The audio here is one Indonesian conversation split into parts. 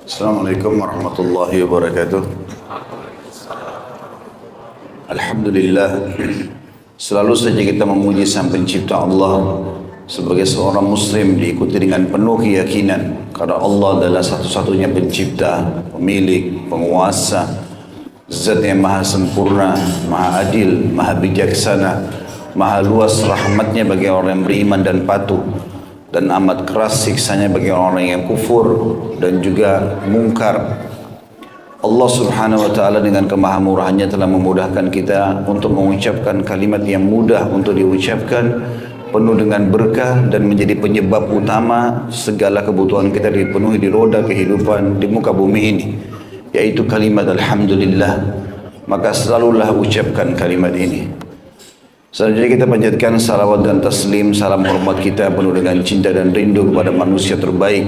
Assalamualaikum warahmatullahi wabarakatuh. Alhamdulillah, selalu saja kita memuji Sang Pencipta Allah. Sebagai seorang muslim diikuti dengan penuh keyakinan karena Allah adalah satu-satunya pencipta, pemilik, penguasa, Zat yang maha sempurna, maha adil, maha bijaksana, maha luas rahmatnya bagi orang yang beriman dan patuh, dan amat keras siksanya bagi orang yang kufur dan juga mungkar. Allah subhanahu wa ta'ala dengan kemahamurahannya telah memudahkan kita untuk mengucapkan kalimat yang mudah untuk diucapkan, penuh dengan berkah dan menjadi penyebab utama segala kebutuhan kita dipenuhi di roda kehidupan di muka bumi ini, yaitu kalimat Alhamdulillah. Maka selalulah ucapkan kalimat ini. Selanjutnya kita panjatkan salawat dan taslim, salam hormat kita penuh dengan cinta dan rindu kepada manusia terbaik,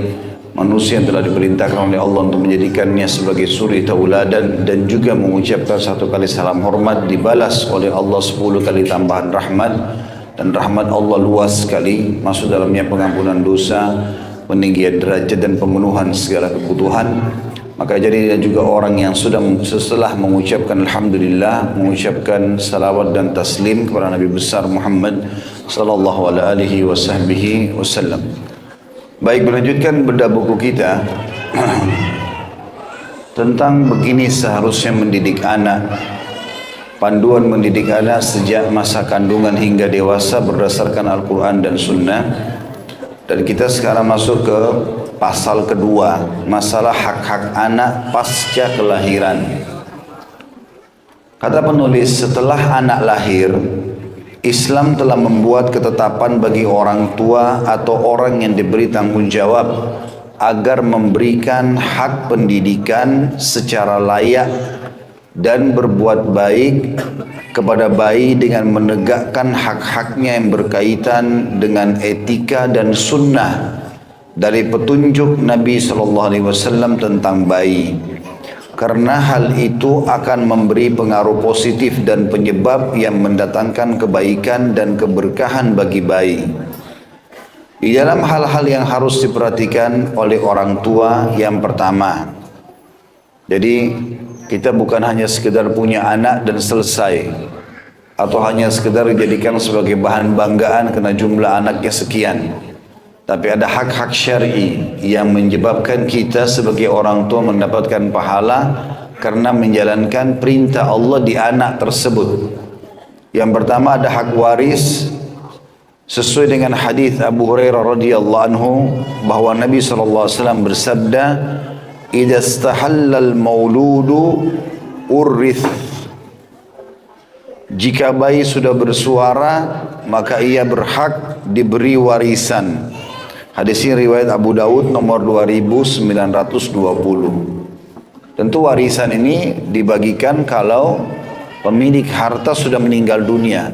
manusia yang telah diperintahkan oleh Allah untuk menjadikannya sebagai suri tauladan, dan juga mengucapkan satu kali salam hormat dibalas oleh Allah 10 kali tambahan rahmat, dan rahmat Allah luas sekali, masuk dalamnya pengampunan dosa, peninggian derajat dan pemenuhan segala kebutuhan. Maka jadilah juga orang yang sudah setelah mengucapkan Alhamdulillah, mengucapkan salawat dan taslim kepada Nabi besar Muhammad sallallahu alaihi wasallam. Baik, melanjutkan bedah buku kita tentang begini seharusnya mendidik anak. Panduan mendidik anak sejak masa kandungan hingga dewasa berdasarkan Al-Quran dan Sunnah. Dan kita sekarang masuk ke pasal kedua, masalah hak-hak anak pasca kelahiran. Kata penulis, setelah anak lahir, Islam telah membuat ketetapan bagi orang tua atau orang yang diberi tanggung jawab agar memberikan hak pendidikan secara layak dan berbuat baik kepada bayi dengan menegakkan hak-haknya yang berkaitan dengan etika dan sunnah dari petunjuk Nabi SAW tentang bayi. Karena hal itu akan memberi pengaruh positif dan penyebab yang mendatangkan kebaikan dan keberkahan bagi bayi. Di dalam hal-hal yang harus diperhatikan oleh orang tua, yang pertama, jadi kita bukan hanya sekedar punya anak dan selesai, atau hanya sekedar dijadikan sebagai bahan banggaan karena jumlah anaknya sekian. Tapi ada hak-hak syar'i yang menyebabkan kita sebagai orang tua mendapatkan pahala karena menjalankan perintah Allah di anak tersebut. Yang pertama ada hak waris, sesuai dengan hadis Abu Hurairah radhiyallahu anhu bahwa Nabi SAW bersabda, "Idza istahallal mauludu urrith." Jika bayi sudah bersuara, maka ia berhak diberi warisan. Hadis ini riwayat Abu Daud nomor 2920. Tentu warisan ini dibagikan kalau pemilik harta sudah meninggal dunia,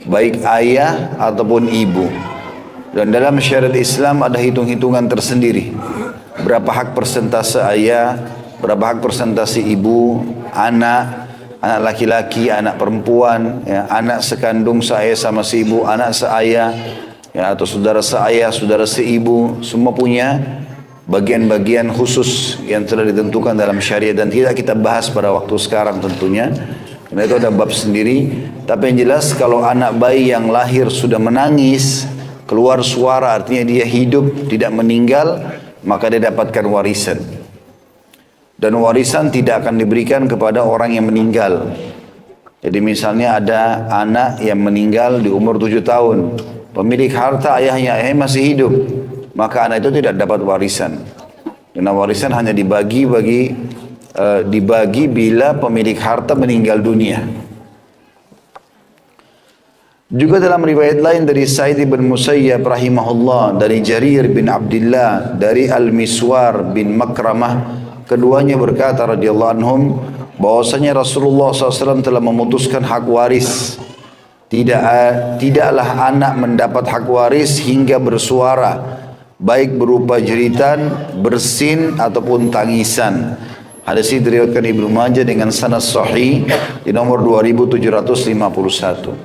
baik ayah ataupun ibu. Dan dalam syariat Islam ada hitung-hitungan tersendiri. Berapa hak persentase ayah, berapa hak persentase ibu, anak laki-laki, anak perempuan, ya, anak sekandung seayah sama si ibu, anak seayah, ya, atau saudara seayah, saudara seibu, semua punya bagian-bagian khusus yang telah ditentukan dalam syariat dan tidak kita bahas pada waktu sekarang tentunya, karena itu ada bab sendiri. Tapi yang jelas kalau anak bayi yang lahir sudah menangis, keluar suara, artinya dia hidup, tidak meninggal, maka dia dapatkan warisan. Dan warisan tidak akan diberikan kepada orang yang meninggal. Jadi misalnya ada anak yang meninggal di umur 7 tahun, pemilik harta ayahnya masih hidup, maka anak itu tidak dapat warisan. Karena warisan hanya dibagi bila pemilik harta meninggal dunia. Juga dalam riwayat lain dari Sa'id bin Musayyab rahimahullah, dari Jarir bin Abdullah, dari Al-Miswar bin Makramah, keduanya berkata radhiyallahu anhum bahwasanya Rasulullah SAW telah memutuskan hak waris. Tidaklah anak mendapat hak waris hingga bersuara, baik berupa jeritan, bersin ataupun tangisan. Hadis ini diriwayatkan Ibnu Majah dengan sanad sahih di nomor 2751.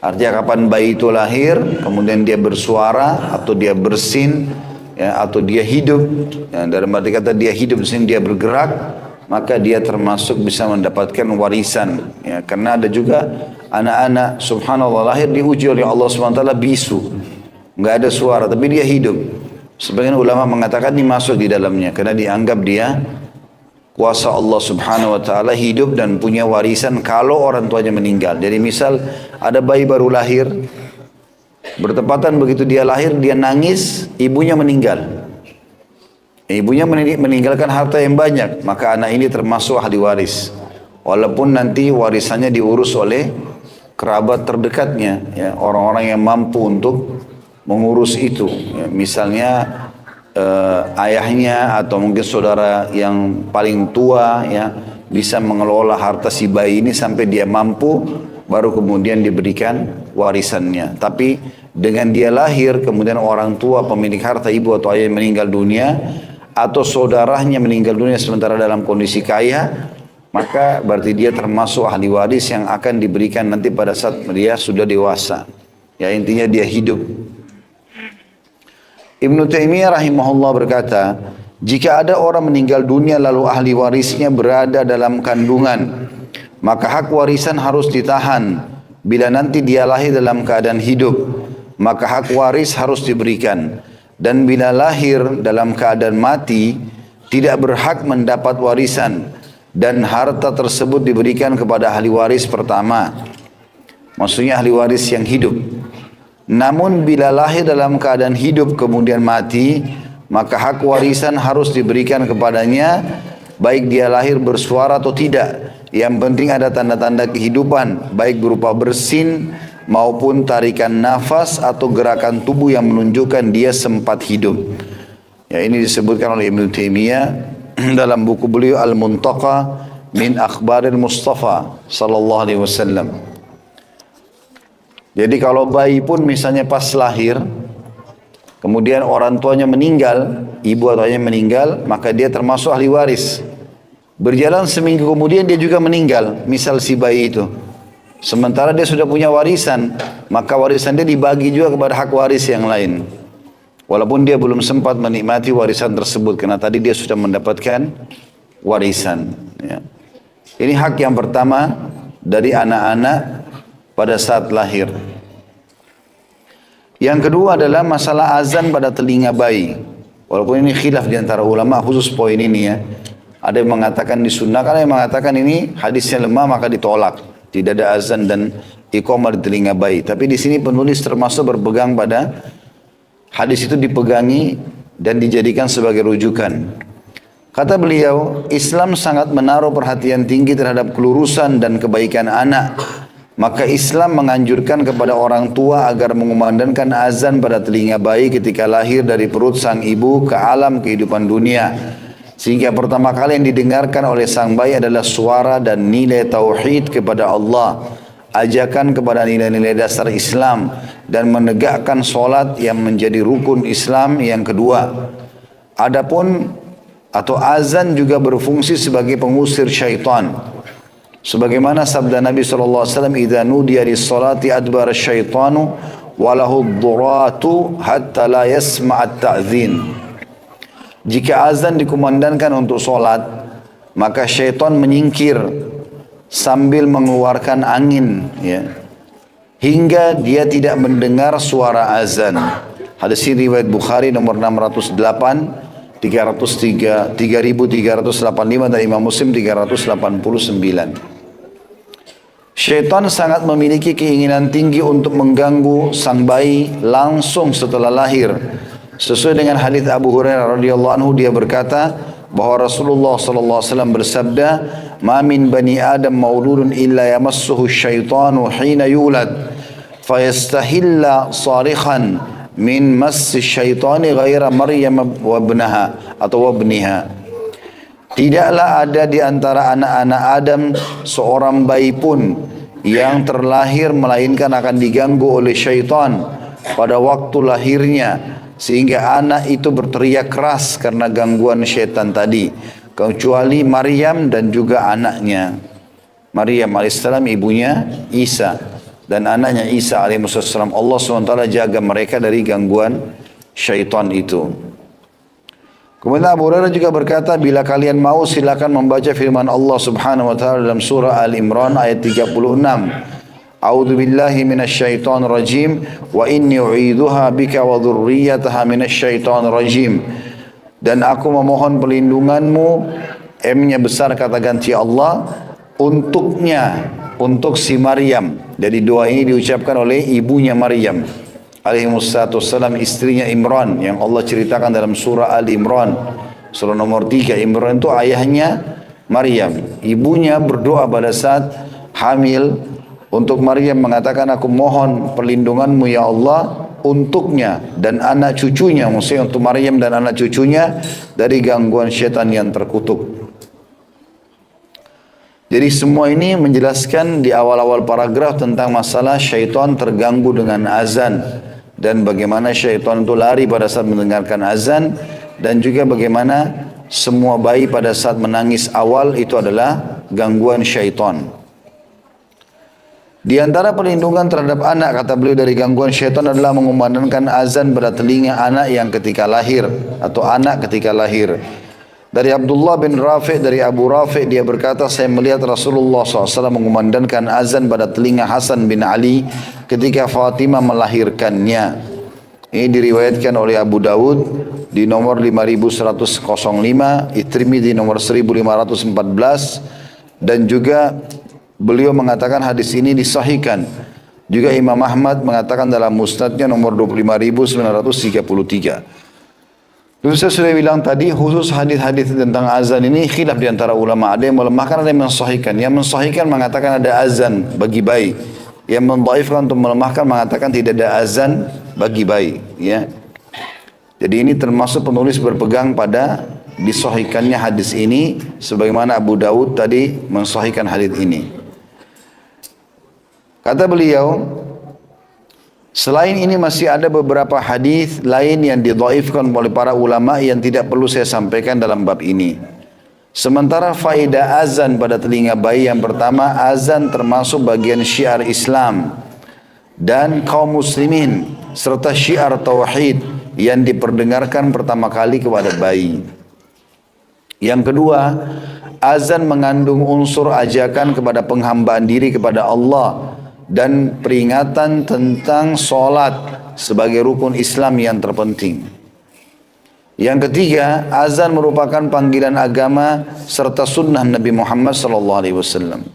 Artinya kapan bayi itu lahir, kemudian dia bersuara atau dia bersin, ya, atau dia hidup, ya, dalam arti kata dia hidup di sini dia bergerak, maka dia termasuk bisa mendapatkan warisan. Ya, karena ada juga anak-anak subhanallah lahir diuji oleh Allah SWT bisu, nggak ada suara tapi dia hidup. Sebagian ulama mengatakan ini masuk di dalamnya karena dianggap dia kuasa Allah Subhanahu wa taala hidup dan punya warisan kalau orang tuanya meninggal. Jadi misal ada bayi baru lahir, bertepatan begitu dia lahir dia nangis, ibunya meninggal. Ibunya meninggalkan harta yang banyak, maka anak ini termasuk ahli waris. Walaupun nanti warisannya diurus oleh kerabat terdekatnya, ya, orang-orang yang mampu untuk mengurus itu. Ya, misalnya ayahnya atau mungkin saudara yang paling tua, ya, bisa mengelola harta si bayi ini sampai dia mampu, baru kemudian diberikan warisannya. Tapi dengan dia lahir, kemudian orang tua pemilik harta ibu atau ayah yang meninggal dunia, atau saudaranya meninggal dunia sementara dalam kondisi kaya, maka berarti dia termasuk ahli waris yang akan diberikan nanti pada saat dia sudah dewasa. Ya, intinya dia hidup. Ibnu Taimiyah rahimahullah berkata, jika ada orang meninggal dunia lalu ahli warisnya berada dalam kandungan, maka hak warisan harus ditahan. Bila nanti dia lahir dalam keadaan hidup, maka hak waris harus diberikan. Dan bila lahir dalam keadaan mati, tidak berhak mendapat warisan. Dan harta tersebut diberikan kepada ahli waris pertama. Maksudnya ahli waris yang hidup. Namun bila lahir dalam keadaan hidup kemudian mati, maka hak warisan harus diberikan kepadanya, baik dia lahir bersuara atau tidak. Yang penting ada tanda-tanda kehidupan, baik berupa bersin maupun tarikan nafas atau gerakan tubuh yang menunjukkan dia sempat hidup. Ya, ini disebutkan oleh Ibnu Taimiyah dalam buku beliau Al-Muntaqa min Akhbaril Mustafa sallallahu alaihi wasallam. Jadi kalau bayi pun misalnya pas lahir, kemudian orang tuanya meninggal, ibu atau ayahnya meninggal, maka dia termasuk ahli waris. Berjalan seminggu kemudian dia juga meninggal, misal si bayi itu. Sementara dia sudah punya warisan, maka warisan dia dibagi juga kepada hak waris yang lain. Walaupun dia belum sempat menikmati warisan tersebut, karena tadi dia sudah mendapatkan warisan. Ya. Ini hak yang pertama dari anak-anak pada saat lahir. Yang kedua adalah masalah azan pada telinga bayi. Walaupun ini khilaf di antara ulama khusus poin ini, ya. Ada yang mengatakan disunnahkan, ada yang mengatakan ini hadisnya lemah maka ditolak. Tidak ada azan dan iqamah di telinga bayi. Tapi di sini penulis termasuk berpegang pada hadis itu, dipegangi dan dijadikan sebagai rujukan. Kata beliau, Islam sangat menaruh perhatian tinggi terhadap kelurusan dan kebaikan anak. Maka Islam menganjurkan kepada orang tua agar mengumandangkan azan pada telinga bayi ketika lahir dari perut sang ibu ke alam kehidupan dunia. Sehingga pertama kali yang didengarkan oleh sang bayi adalah suara dan nilai tauhid kepada Allah, ajakan kepada nilai-nilai dasar Islam, dan menegakkan solat yang menjadi rukun Islam yang kedua. Adapun atau azan juga berfungsi sebagai pengusir syaitan. Sebagaimana sabda Nabi SAW, "Idza nudiya lis-salati adbara asy-syaitanu wa lahu ad-duratu hatta la yasma' at-ta'dzin." Jika azan dikumandangkan untuk solat, maka syaitan menyingkir sambil mengeluarkan angin, ya, hingga dia tidak mendengar suara azan. Hadis ini riwayat Bukhari nomor 608, 3385 dan Imam Muslim 389. Syaitan sangat memiliki keinginan tinggi untuk mengganggu sang bayi langsung setelah lahir. Sesuai dengan hadis Abu Hurairah radhiyallahu anhu, dia berkata bahwa Rasulullah sallallahu alaihi wasallam bersabda, "Ma min bani Adam mauludun illa yamassuhu syaitanu hina yulad, fayastahilla sarikhan min massi syaitani ghaira Maryam wa ibnaha atau wabniha." Tidaklah ada di antara anak-anak Adam seorang bayi pun yang terlahir melainkan akan diganggu oleh syaitan pada waktu lahirnya, sehingga anak itu berteriak keras karena gangguan syaitan tadi, kecuali Maryam dan juga anaknya. Maryam alaihissalam ibunya Isa dan anaknya Isa alaihissalam. Allah SWT jaga mereka dari gangguan syaitan itu. Kemudian Abu Hurairah juga berkata, bila kalian mau silakan membaca firman Allah Subhanahu wa taala dalam surah Al-Imran ayat 36. A'udzu billahi minasyaitonir rajim wa inni u'idzuha bika wa dzurriyyataha minasyaitonir rajim. Dan aku memohon perlindunganmu, M-nya besar kata ganti Allah, untuknya, untuk si Maryam. Jadi doa ini diucapkan oleh ibunya Maryam alaihissalatu wassalam, istrinya Imran yang Allah ceritakan dalam surah Al-Imran surah nomor 3. Imran itu ayahnya Maryam. Ibunya berdoa pada saat hamil untuk Maryam, mengatakan aku mohon perlindunganmu ya Allah untuknya dan anak cucunya, maksudnya untuk Maryam dan anak cucunya dari gangguan syaitan yang terkutuk. Jadi semua ini menjelaskan di awal-awal paragraf tentang masalah syaitan terganggu dengan azan dan bagaimana syaitan itu lari pada saat mendengarkan azan, dan juga bagaimana semua bayi pada saat menangis awal itu adalah gangguan syaitan. Di antara perlindungan terhadap anak, kata beliau, dari gangguan syaitan adalah mengumandangkan azan pada telinga anak yang ketika lahir atau anak ketika lahir. Dari Abdullah bin Rafi', dari Abu Rafi', dia berkata, saya melihat Rasulullah SAW mengumandangkan azan pada telinga Hasan bin Ali ketika Fatimah melahirkannya. Ini diriwayatkan oleh Abu Dawud di nomor 5105, Tirmidzi nomor 1514, dan juga beliau mengatakan hadis ini disahihkan. Juga Imam Ahmad mengatakan dalam musnadnya nomor 25933. Terus saya sudah bilang tadi, khusus hadis-hadis tentang azan ini khilaf di antara ulama. Ada yang melemahkan, ada yang mensahihkan. Yang mensahihkan mengatakan ada azan bagi bayi. Yang mendhaifkan untuk melemahkan mengatakan tidak ada azan bagi bayi. Ya. Jadi ini termasuk penulis berpegang pada disahihkannya hadis ini, sebagaimana Abu Dawud tadi mensahihkan hadis ini. Kata beliau, selain ini masih ada beberapa hadis lain yang didhaifkan oleh para ulama yang tidak perlu saya sampaikan dalam bab ini. Sementara faedah azan pada telinga bayi, yang pertama, azan termasuk bagian syiar Islam dan kaum muslimin serta syiar tauhid yang diperdengarkan pertama kali kepada bayi. Yang kedua, azan mengandung unsur ajakan kepada penghambaan diri kepada Allah dan peringatan tentang solat sebagai rukun Islam yang terpenting. Yang ketiga, azan merupakan panggilan agama serta sunnah Nabi Muhammad SAW.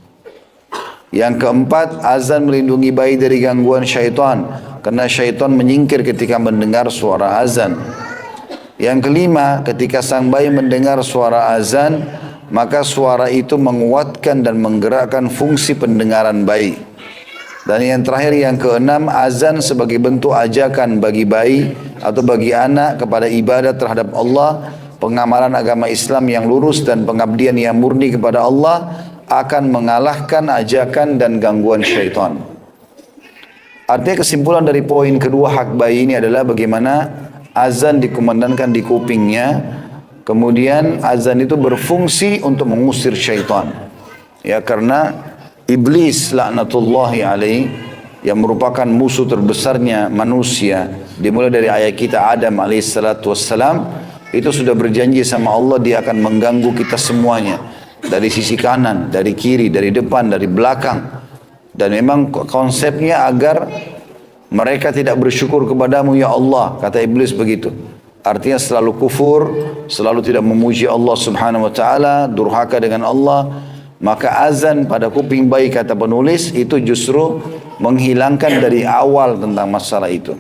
Yang keempat, azan melindungi bayi dari gangguan syaitan, karena syaitan menyingkir ketika mendengar suara azan. Yang kelima, ketika sang bayi mendengar suara azan, maka suara itu menguatkan dan menggerakkan fungsi pendengaran bayi. Dan yang terakhir, yang keenam, azan sebagai bentuk ajakan bagi bayi atau bagi anak kepada ibadah terhadap Allah, pengamalan agama Islam yang lurus dan pengabdian yang murni kepada Allah akan mengalahkan ajakan dan gangguan syaitan. Artinya kesimpulan dari poin kedua hak bayi ini adalah bagaimana azan dikumandangkan di kupingnya, kemudian azan itu berfungsi untuk mengusir syaitan. Ya, karena Iblis laknatullahi alaih yang merupakan musuh terbesarnya manusia, dimulai dari ayah kita Adam alaihissalatu wassalam, itu sudah berjanji sama Allah dia akan mengganggu kita semuanya, dari sisi kanan, dari kiri, dari depan, dari belakang. Dan memang konsepnya agar mereka tidak bersyukur kepadamu ya Allah, kata Iblis begitu. Artinya selalu kufur, selalu tidak memuji Allah subhanahu wa ta'ala, durhaka dengan Allah. Maka azan pada kuping bayi, kata penulis, itu justru menghilangkan dari awal tentang masalah itu.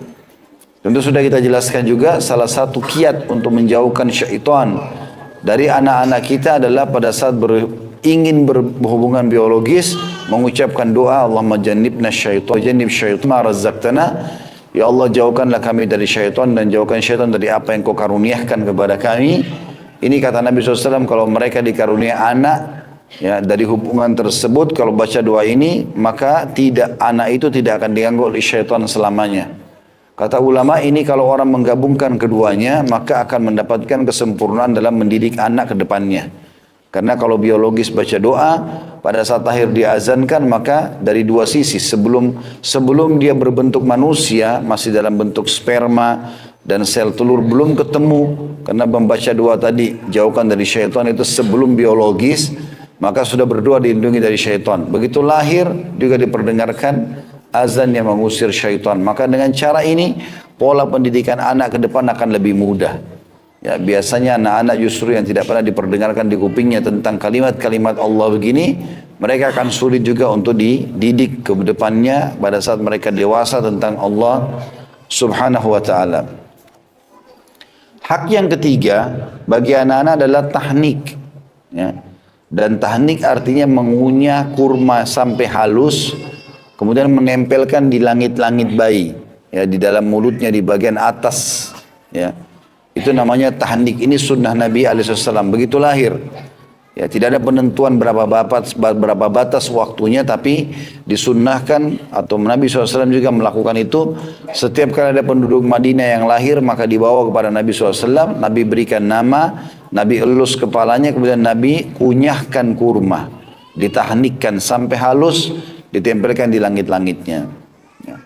Tentu sudah kita jelaskan juga, salah satu kiat untuk menjauhkan syaitan dari anak-anak kita adalah pada saat ingin berhubungan biologis, mengucapkan doa, Allahumma jannibna syaitan, jannib syaitan ma razzaqtana. Ya Allah, jauhkanlah kami dari syaitan dan jauhkan syaitan dari apa yang kau karuniakan kepada kami. Ini kata Nabi SAW, kalau mereka dikarunia anak, ya, dari hubungan tersebut, kalau baca doa ini, maka anak itu tidak akan diganggu oleh syaitan selamanya. Kata ulama, ini kalau orang menggabungkan keduanya, maka akan mendapatkan kesempurnaan dalam mendidik anak ke depannya. Karena kalau biologis baca doa, pada saat akhir diazankan, maka dari dua sisi, sebelum dia berbentuk manusia, masih dalam bentuk sperma, dan sel telur belum ketemu, karena membaca doa tadi, jauhkan dari syaitan itu sebelum biologis, maka sudah berdoa dilindungi dari syaitan. Begitu lahir juga diperdengarkan azan yang mengusir syaitan. Maka dengan cara ini pola pendidikan anak ke depan akan lebih mudah. Ya, biasanya anak-anak justru yang tidak pernah diperdengarkan di kupingnya tentang kalimat-kalimat Allah begini, mereka akan sulit juga untuk dididik ke depannya pada saat mereka dewasa tentang Allah Subhanahu wa ta'ala. Hak yang ketiga bagi anak-anak adalah tahnik. Ya. Dan tahnik artinya mengunyah kurma sampai halus, kemudian menempelkan di langit-langit bayi, ya, di dalam mulutnya di bagian atas. Ya. Itu namanya tahnik. Ini sunnah Nabi SAW. Begitu lahir. Ya, tidak ada penentuan berapa batas waktunya, tapi disunnahkan atau Nabi SAW juga melakukan itu. Setiap kali ada penduduk Madinah yang lahir, maka dibawa kepada Nabi SAW. Nabi berikan nama, Nabi elus kepalanya, kemudian Nabi kunyahkan kurma, ditahnikkan sampai halus, ditempelkan di langit-langitnya. Ya.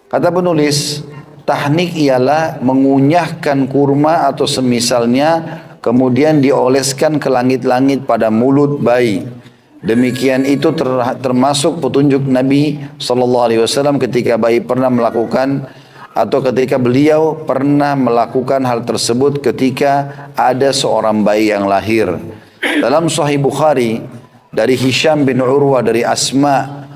Kata penulis, tahnik ialah mengunyahkan kurma atau semisalnya, kemudian dioleskan ke langit-langit pada mulut bayi. Demikian itu termasuk petunjuk Nabi SAW ketika bayi pernah melakukan atau ketika beliau pernah melakukan hal tersebut ketika ada seorang bayi yang lahir. Dalam Sahih Bukhari dari Hisham bin Urwah dari Asma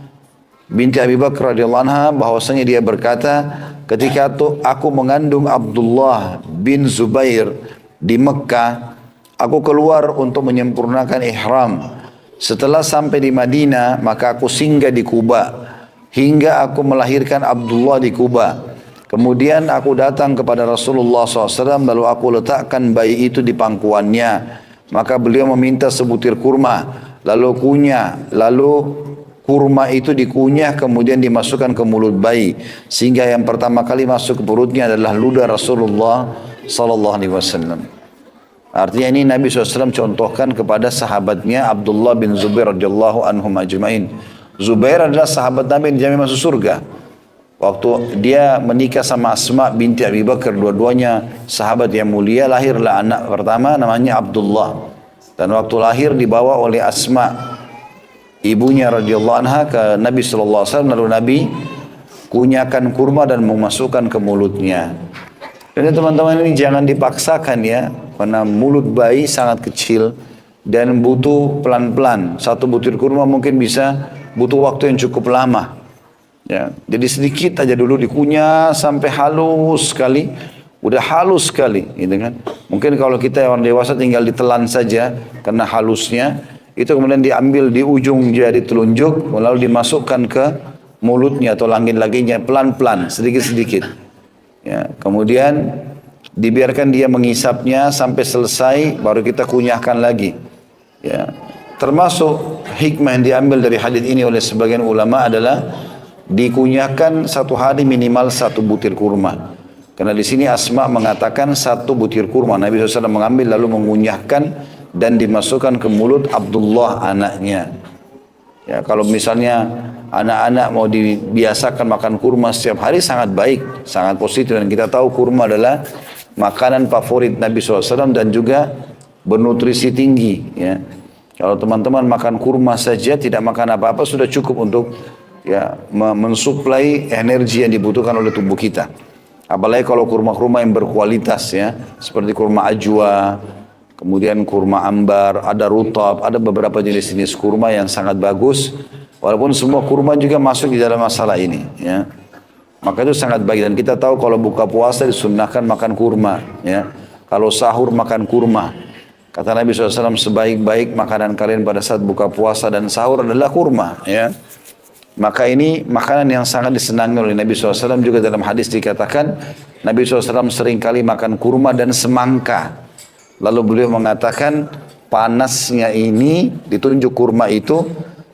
binti Abi Bakar radhiyallahu anha bahwasanya dia berkata, ketika aku mengandung Abdullah bin Zubair di Mekah, aku keluar untuk menyempurnakan ihram. Setelah sampai di Madinah, maka aku singgah di Kuba hingga aku melahirkan Abdullah di Kuba. Kemudian aku datang kepada Rasulullah SAW, lalu aku letakkan bayi itu di pangkuannya. Maka beliau meminta sebutir kurma, lalu kurma itu dikunyah, kemudian dimasukkan ke mulut bayi, sehingga yang pertama kali masuk ke perutnya adalah ludah Rasulullah sallallahu alaihi wasallam. Artinya ini Nabi SAW contohkan kepada sahabatnya Abdullah bin Zubair radhiyallahu anhum ajma'in. Zubair adalah sahabat Nabi yang dijamin masuk surga. Waktu dia menikah sama Asma binti Abi Bakar, dua-duanya sahabat yang mulia, lahirlah anak pertama namanya Abdullah. Dan waktu lahir dibawa oleh Asma ibunya radhiyallahu anha ke Nabi SAW, lalu Nabi kunyahkan kurma dan memasukkan ke mulutnya. Jadi teman-teman, ini jangan dipaksakan ya, karena mulut bayi sangat kecil dan butuh pelan-pelan. Satu butir kurma mungkin bisa butuh waktu yang cukup lama. Ya, jadi sedikit aja dulu dikunyah sampai halus sekali, udah halus sekali, gitu kan? Mungkin kalau kita orang dewasa tinggal ditelan saja karena halusnya, itu kemudian diambil di ujung jari telunjuk, lalu dimasukkan ke mulutnya atau langit-langitnya pelan-pelan, sedikit-sedikit. Ya, kemudian dibiarkan dia mengisapnya sampai selesai, baru kita kunyahkan lagi. Ya, termasuk hikmah yang diambil dari hadis ini oleh sebagian ulama adalah dikunyahkan satu hari minimal satu butir kurma. Karena di sini Asma mengatakan satu butir kurma. Nabi SAW mengambil lalu mengunyahkan dan dimasukkan ke mulut Abdullah anaknya. Ya, kalau misalnya anak-anak mau dibiasakan makan kurma setiap hari sangat baik, sangat positif. Dan kita tahu kurma adalah makanan favorit Nabi SAW dan juga bernutrisi tinggi. Ya. Kalau teman-teman makan kurma saja, tidak makan apa-apa, sudah cukup untuk ya mensuplai energi yang dibutuhkan oleh tubuh kita. Apalagi kalau kurma-kurma yang berkualitas ya, seperti kurma ajwa, kemudian kurma ambar, ada rutab, ada beberapa jenis-jenis kurma yang sangat bagus. Walaupun semua kurma juga masuk di dalam masalah ini, ya. Maka itu sangat baik. Dan kita tahu kalau buka puasa disunnahkan makan kurma, ya. Kalau sahur makan kurma. Kata Nabi SAW, sebaik-baik makanan kalian pada saat buka puasa dan sahur adalah kurma, ya. Maka ini makanan yang sangat disenangi oleh Nabi SAW. Juga dalam hadis dikatakan Nabi SAW seringkali makan kurma dan semangka. Lalu beliau mengatakan panasnya ini ditunjuk kurma itu,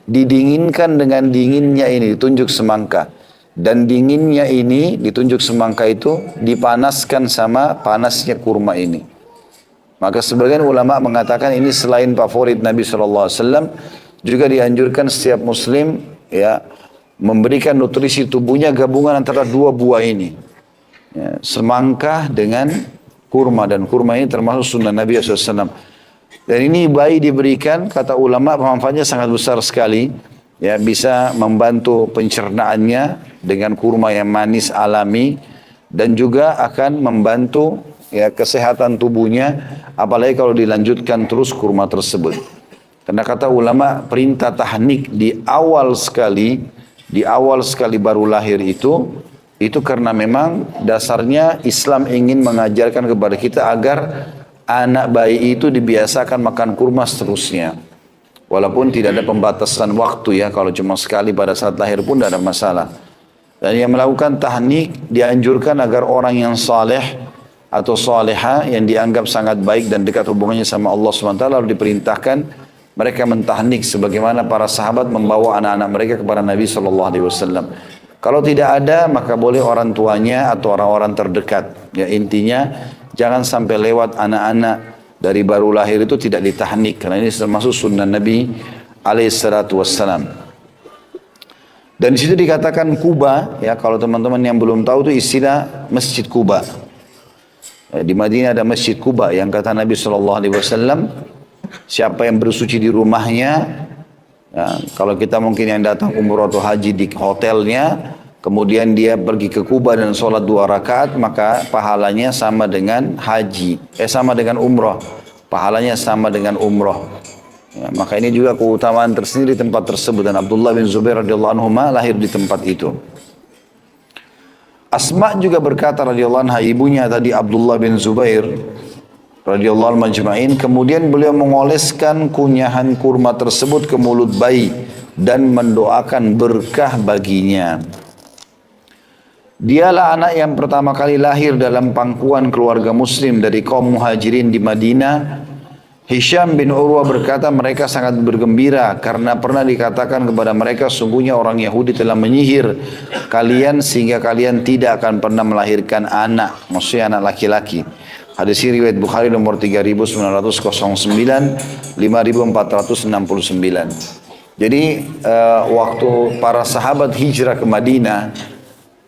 didinginkan dengan dinginnya ini ditunjuk semangka, dan dinginnya ini ditunjuk semangka itu dipanaskan sama panasnya kurma ini. Maka sebagian ulama mengatakan ini selain favorit Nabi SAW, juga dianjurkan setiap muslim ya memberikan nutrisi tubuhnya gabungan antara dua buah ini. Ya, semangka dengan kurma, dan kurma ini termasuk sunnah Nabi SAW. Dan ini bayi diberikan, kata ulama manfaatnya sangat besar sekali. Ya, bisa membantu pencernaannya dengan kurma yang manis alami, dan juga akan membantu ya kesehatan tubuhnya, apalagi kalau dilanjutkan terus kurma tersebut. Karena kata ulama perintah tahnik di awal sekali baru lahir itu karena memang dasarnya Islam ingin mengajarkan kepada kita agar anak bayi itu dibiasakan makan kurma seterusnya. Walaupun tidak ada pembatasan waktu ya, kalau cuma sekali pada saat lahir pun tidak ada masalah. Dan yang melakukan tahnik dianjurkan agar orang yang saleh atau saleha yang dianggap sangat baik dan dekat hubungannya sama Allah SWT, lalu diperintahkan mereka mentahnik sebagaimana para sahabat membawa anak-anak mereka kepada Nabi SAW. Kalau tidak ada, maka boleh orang tuanya atau orang-orang terdekat. Ya, intinya jangan sampai lewat anak-anak dari baru lahir itu tidak ditahnik, karena ini termasuk sunnah Nabi SAW. Dan di situ dikatakan Kuba, ya kalau teman-teman yang belum tahu itu istilah Masjid Kuba. Ya, di Madinah ada Masjid Kuba yang kata Nabi SAW, siapa yang bersuci di rumahnya, ya, kalau kita mungkin yang datang umroh atau haji di hotelnya, kemudian dia pergi ke Kuba dan sholat 2 rakaat, maka pahalanya sama dengan haji, sama dengan umroh, pahalanya sama dengan umroh. Ya, maka ini juga keutamaan tersendiri di tempat tersebut, dan Abdullah bin Zubair radhiyallahu anhu lahir di tempat itu. Asma juga berkata radhiyallahu anha, ibunya tadi Abdullah bin Zubair radhiyallahu anhu majma'in, kemudian beliau mengoleskan kunyahan kurma tersebut ke mulut bayi dan mendoakan berkah baginya. Dialah anak yang pertama kali lahir dalam pangkuan keluarga muslim dari kaum muhajirin di Madinah. Hisham bin Urwah berkata mereka sangat bergembira karena pernah dikatakan kepada mereka, sungguhnya orang Yahudi telah menyihir kalian sehingga kalian tidak akan pernah melahirkan anak, maksudnya anak laki-laki. Hadis ini riwayat Bukhari nomor 3909, 5469. Jadi waktu para sahabat hijrah ke Madinah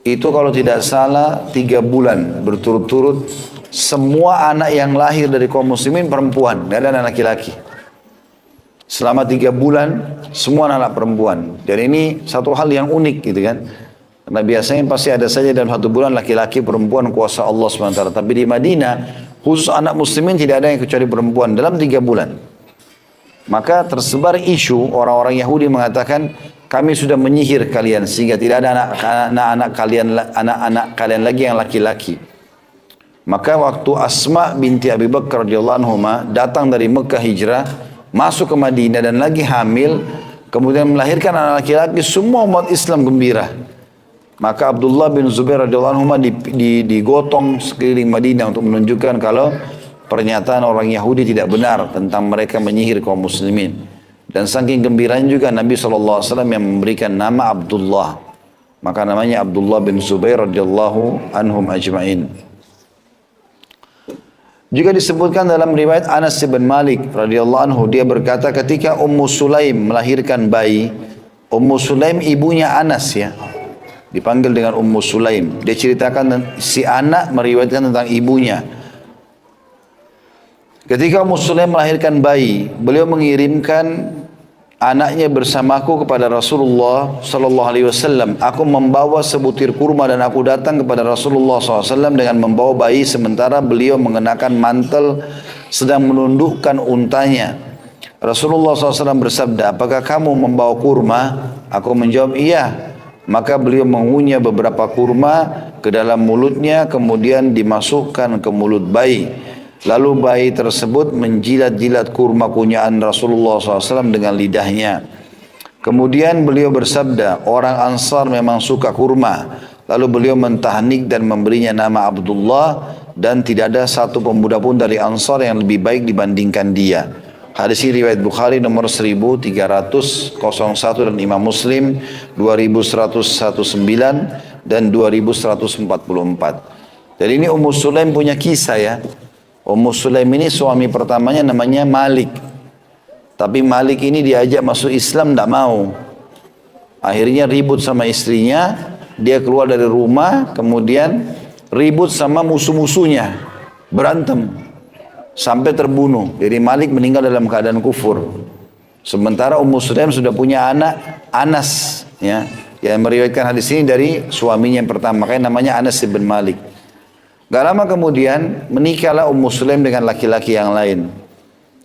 itu kalau tidak salah 3 bulan berturut-turut semua anak yang lahir dari kaum muslimin perempuan, tidak ada anak laki-laki. Selama 3 bulan semua anak perempuan. Dan ini satu hal yang unik gitu kan. Karena biasanya pasti ada saja dalam 1 bulan laki-laki perempuan kuasa Allah SWT. Tapi di Madinah khusus anak muslimin tidak ada yang kecuali perempuan dalam 3 bulan. Maka tersebar isu orang-orang Yahudi mengatakan kami sudah menyihir kalian sehingga tidak ada anak-anak kalian lagi yang laki-laki. Maka waktu Asma binti Abi Bakar radhiyallahu anhuma datang dari Mekah hijrah masuk ke Madinah dan lagi hamil, kemudian melahirkan anak laki-laki, semua umat Islam gembira. Maka Abdullah bin Zubair radhiyallahu anhuma digotong sekeliling Madinah untuk menunjukkan kalau pernyataan orang Yahudi tidak benar tentang mereka menyihir kaum muslimin. Dan saking gembiranya juga Nabi SAW yang memberikan nama Abdullah. Maka namanya Abdullah bin Zubair radhiyallahu anhum ajma'in. Juga disebutkan dalam riwayat Anas bin Malik radhiyallahu anhu, dia berkata ketika Ummu Sulaim melahirkan bayi, Ummu Sulaim ibunya Anas ya, dipanggil dengan Ummu Sulaim. Dia ceritakan si anak meriwayatkan tentang ibunya. Ketika Ummu Sulaim melahirkan bayi, beliau mengirimkan anaknya bersamaku kepada Rasulullah sallallahu alaihi wasallam. Aku membawa sebutir kurma dan aku datang kepada Rasulullah SAW dengan membawa bayi sementara beliau mengenakan mantel sedang menundukkan untanya. Rasulullah SAW bersabda, apakah kamu membawa kurma? Aku menjawab, iya. Maka beliau mengunyah beberapa kurma ke dalam mulutnya, kemudian dimasukkan ke mulut bayi. Lalu bayi tersebut menjilat-jilat kurma kunyahan Rasulullah SAW dengan lidahnya. Kemudian beliau bersabda, orang Ansar memang suka kurma. Lalu beliau mentahnik dan memberinya nama Abdullah, dan tidak ada satu pemuda pun dari Ansar yang lebih baik dibandingkan dia. Hadis ini riwayat Bukhari nomor 1301 dan Imam Muslim 2119 dan 2144. Jadi ini Ummu Sulaim punya kisah ya. Ummu Sulaim ini suami pertamanya namanya Malik. Tapi Malik ini diajak masuk Islam, tidak mau. Akhirnya ribut sama istrinya, dia keluar dari rumah, kemudian ribut sama musuh-musuhnya, berantem sampai terbunuh. Jadi Malik meninggal dalam keadaan kufur. Sementara Ummu Sulaim sudah punya anak Anas, ya, yang meriwayatkan hadis ini dari suaminya yang pertama, makanya namanya Anas bin Malik. Gak lama kemudian menikahlah Ummu Sulaim dengan laki-laki yang lain.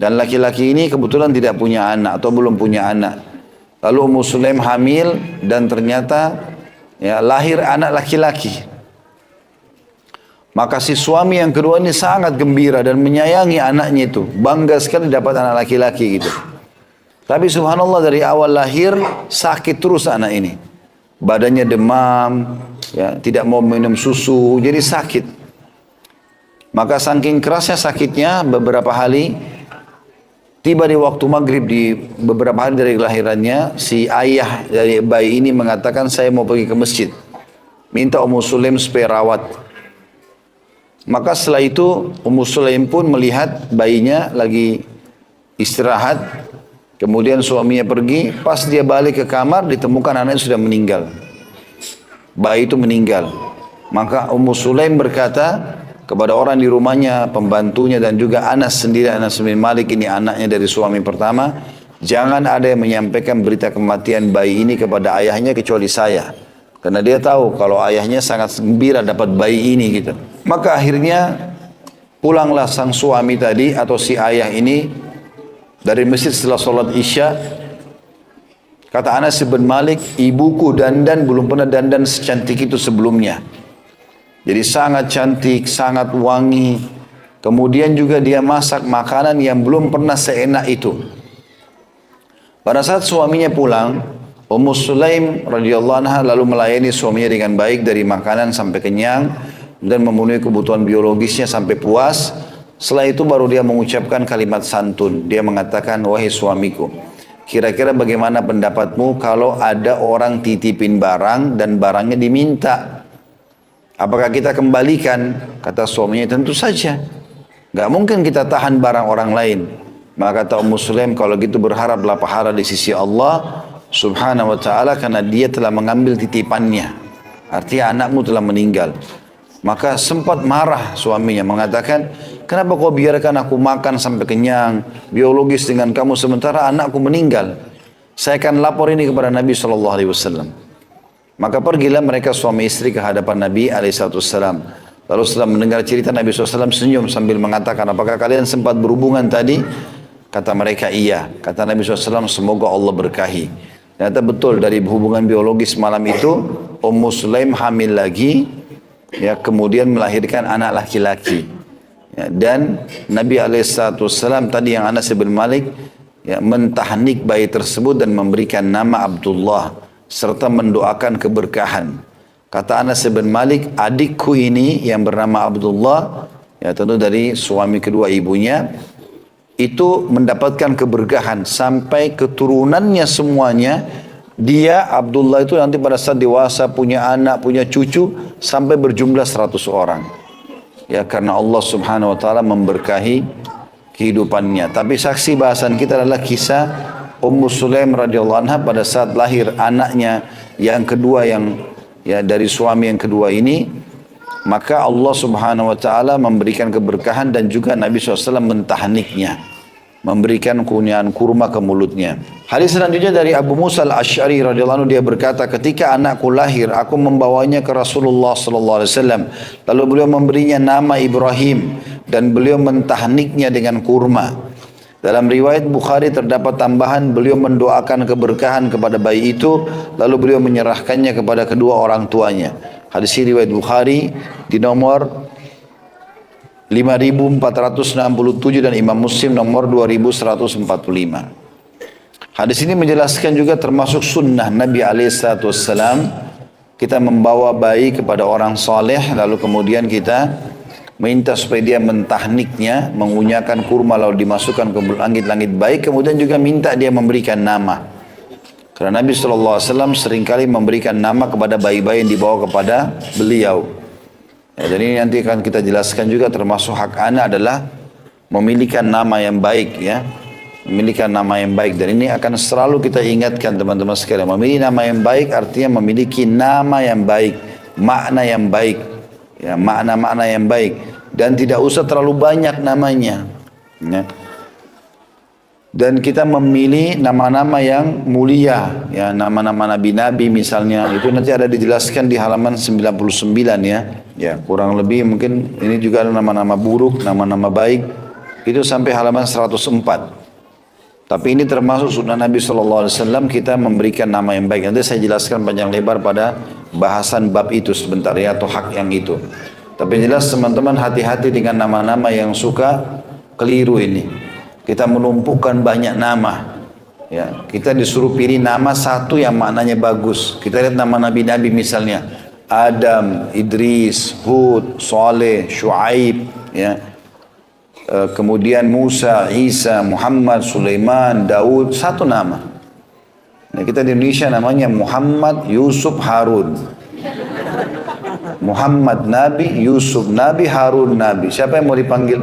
Dan laki-laki ini kebetulan tidak punya anak atau belum punya anak. Lalu Ummu Sulaim hamil dan ternyata ya, lahir anak laki-laki. Maka si suami yang kedua ini sangat gembira dan menyayangi anaknya itu. Bangga sekali dapat anak laki-laki gitu. Tapi subhanallah dari awal lahir sakit terus anak ini. Badannya demam, ya, tidak mau minum susu, jadi sakit. Maka saking kerasnya sakitnya beberapa hari, tiba di waktu maghrib di beberapa hari dari kelahirannya, si ayah dari bayi ini mengatakan saya mau pergi ke masjid. Minta Ummu Sulaim supaya rawat. Maka setelah itu Ummu Sulaim pun melihat bayinya lagi istirahat. Kemudian suaminya pergi, pas dia balik ke kamar ditemukan anaknya sudah meninggal. Bayi itu meninggal. Maka Ummu Sulaim berkata kepada orang di rumahnya, pembantunya dan juga Anas sendiri, Anas bin Malik ini anaknya dari suami pertama, jangan ada yang menyampaikan berita kematian bayi ini kepada ayahnya kecuali saya. Karena dia tahu kalau ayahnya sangat gembira dapat bayi ini gitu. Maka akhirnya pulanglah sang suami tadi atau si ayah ini dari masjid setelah sholat isya. Kata Anas bin Malik, ibuku dandan belum pernah dandan secantik itu sebelumnya. Jadi sangat cantik, sangat wangi. Kemudian juga dia masak makanan yang belum pernah seenak itu. Pada saat suaminya pulang, Ummu Sulaim radhiyallahu anha lalu melayani suaminya dengan baik dari makanan sampai kenyang dan memenuhi kebutuhan biologisnya sampai puas. Setelah itu baru dia mengucapkan kalimat santun. Dia mengatakan, wahai suamiku, kira-kira bagaimana pendapatmu kalau ada orang titipin barang dan barangnya diminta? Apakah kita kembalikan? Kata suaminya, tentu saja. Gak mungkin kita tahan barang orang lain. Maka kata Ummu Sulaim, kalau gitu berharaplah pahala di sisi Allah subhanahu wa ta'ala karena dia telah mengambil titipannya. Artinya anakmu telah meninggal. Maka sempat marah suaminya mengatakan, kenapa kau biarkan aku makan sampai kenyang, biologis dengan kamu sementara anakku meninggal? Saya akan lapor ini kepada Nabi SAW. Maka pergilah mereka suami istri ke hadapan Nabi SAW. Lalu setelah mendengar cerita Nabi SAW senyum sambil mengatakan, apakah kalian sempat berhubungan tadi? Kata mereka iya. Kata Nabi SAW, semoga Allah berkahi. Ternyata betul dari hubungan biologis malam itu, Ummu Sulaim hamil lagi, ya, kemudian melahirkan anak laki-laki. Ya, dan Nabi SAW tadi yang Anas bin Malik ya, mentahnik bayi tersebut dan memberikan nama Abdullah serta mendoakan keberkahan. Kata Anas bin Malik, adikku ini yang bernama Abdullah, ya tentu dari suami kedua ibunya, itu mendapatkan keberkahan sampai keturunannya semuanya. Dia Abdullah itu nanti pada saat dewasa punya anak, punya cucu sampai berjumlah 100 orang. Ya karena Allah Subhanahu wa taala memberkahi kehidupannya. Tapi saksi bahasan kita adalah kisah Ummu Sulaim radhiyallahu anha pada saat lahir anaknya yang kedua yang ya dari suami yang kedua ini, maka Allah Subhanahu wa taala memberikan keberkahan dan juga Nabi SAW mentahniknya, memberikan kurniaan kurma ke mulutnya. Hadis selanjutnya dari Abu Musa al-Asy'ari radhiyallahu anhu, dia berkata, ketika anakku lahir aku membawanya ke Rasulullah sallallahu alaihi wasallam, lalu beliau memberinya nama Ibrahim dan beliau mentahniknya dengan kurma. Dalam riwayat Bukhari terdapat tambahan, beliau mendoakan keberkahan kepada bayi itu lalu beliau menyerahkannya kepada kedua orang tuanya. Hadis ini riwayat Bukhari di nomor 5467 dan Imam Muslim nomor 2145. Hadis ini menjelaskan juga termasuk sunnah Nabi SAW, kita membawa bayi kepada orang saleh lalu kemudian kita minta supaya dia mentahniknya, mengunyakan kurma lalu dimasukkan ke langit-langit baik, kemudian juga minta dia memberikan nama. Karena Nabi SAW seringkali memberikan nama kepada bayi-bayi yang dibawa kepada beliau. Ya, dan ini nanti akan kita jelaskan juga termasuk hak anak adalah memiliki nama yang baik, ya, memiliki nama yang baik. Dan ini akan selalu kita ingatkan teman-teman sekalian, memiliki nama yang baik artinya memiliki nama yang baik, makna yang baik. Ya, makna-makna yang baik. Dan tidak usah terlalu banyak namanya. Ya. Dan kita memilih nama-nama yang mulia, ya, nama-nama nabi-nabi misalnya, itu nanti ada dijelaskan di halaman 99 ya. Ya, kurang lebih mungkin ini juga ada nama-nama buruk, nama-nama baik, itu sampai halaman 104. Tapi ini termasuk sunnah Nabi SAW, kita memberikan nama yang baik. Nanti saya jelaskan panjang lebar pada bahasan bab itu sebentar ya, atau hak yang itu. Tapi jelas teman-teman hati-hati dengan nama-nama yang suka keliru ini. Kita menumpukan banyak nama. Ya, kita disuruh pilih nama satu yang maknanya bagus. Kita lihat nama nabi-nabi misalnya. Adam, Idris, Hud, Saleh, Shu'aib. Ya. Kemudian Musa, Isa, Muhammad, Sulaiman, Daud. Satu nama. Nah, kita di Indonesia namanya Muhammad, Yusuf, Harun. Muhammad Nabi, Yusuf Nabi, Harun Nabi. Siapa yang mau dipanggil?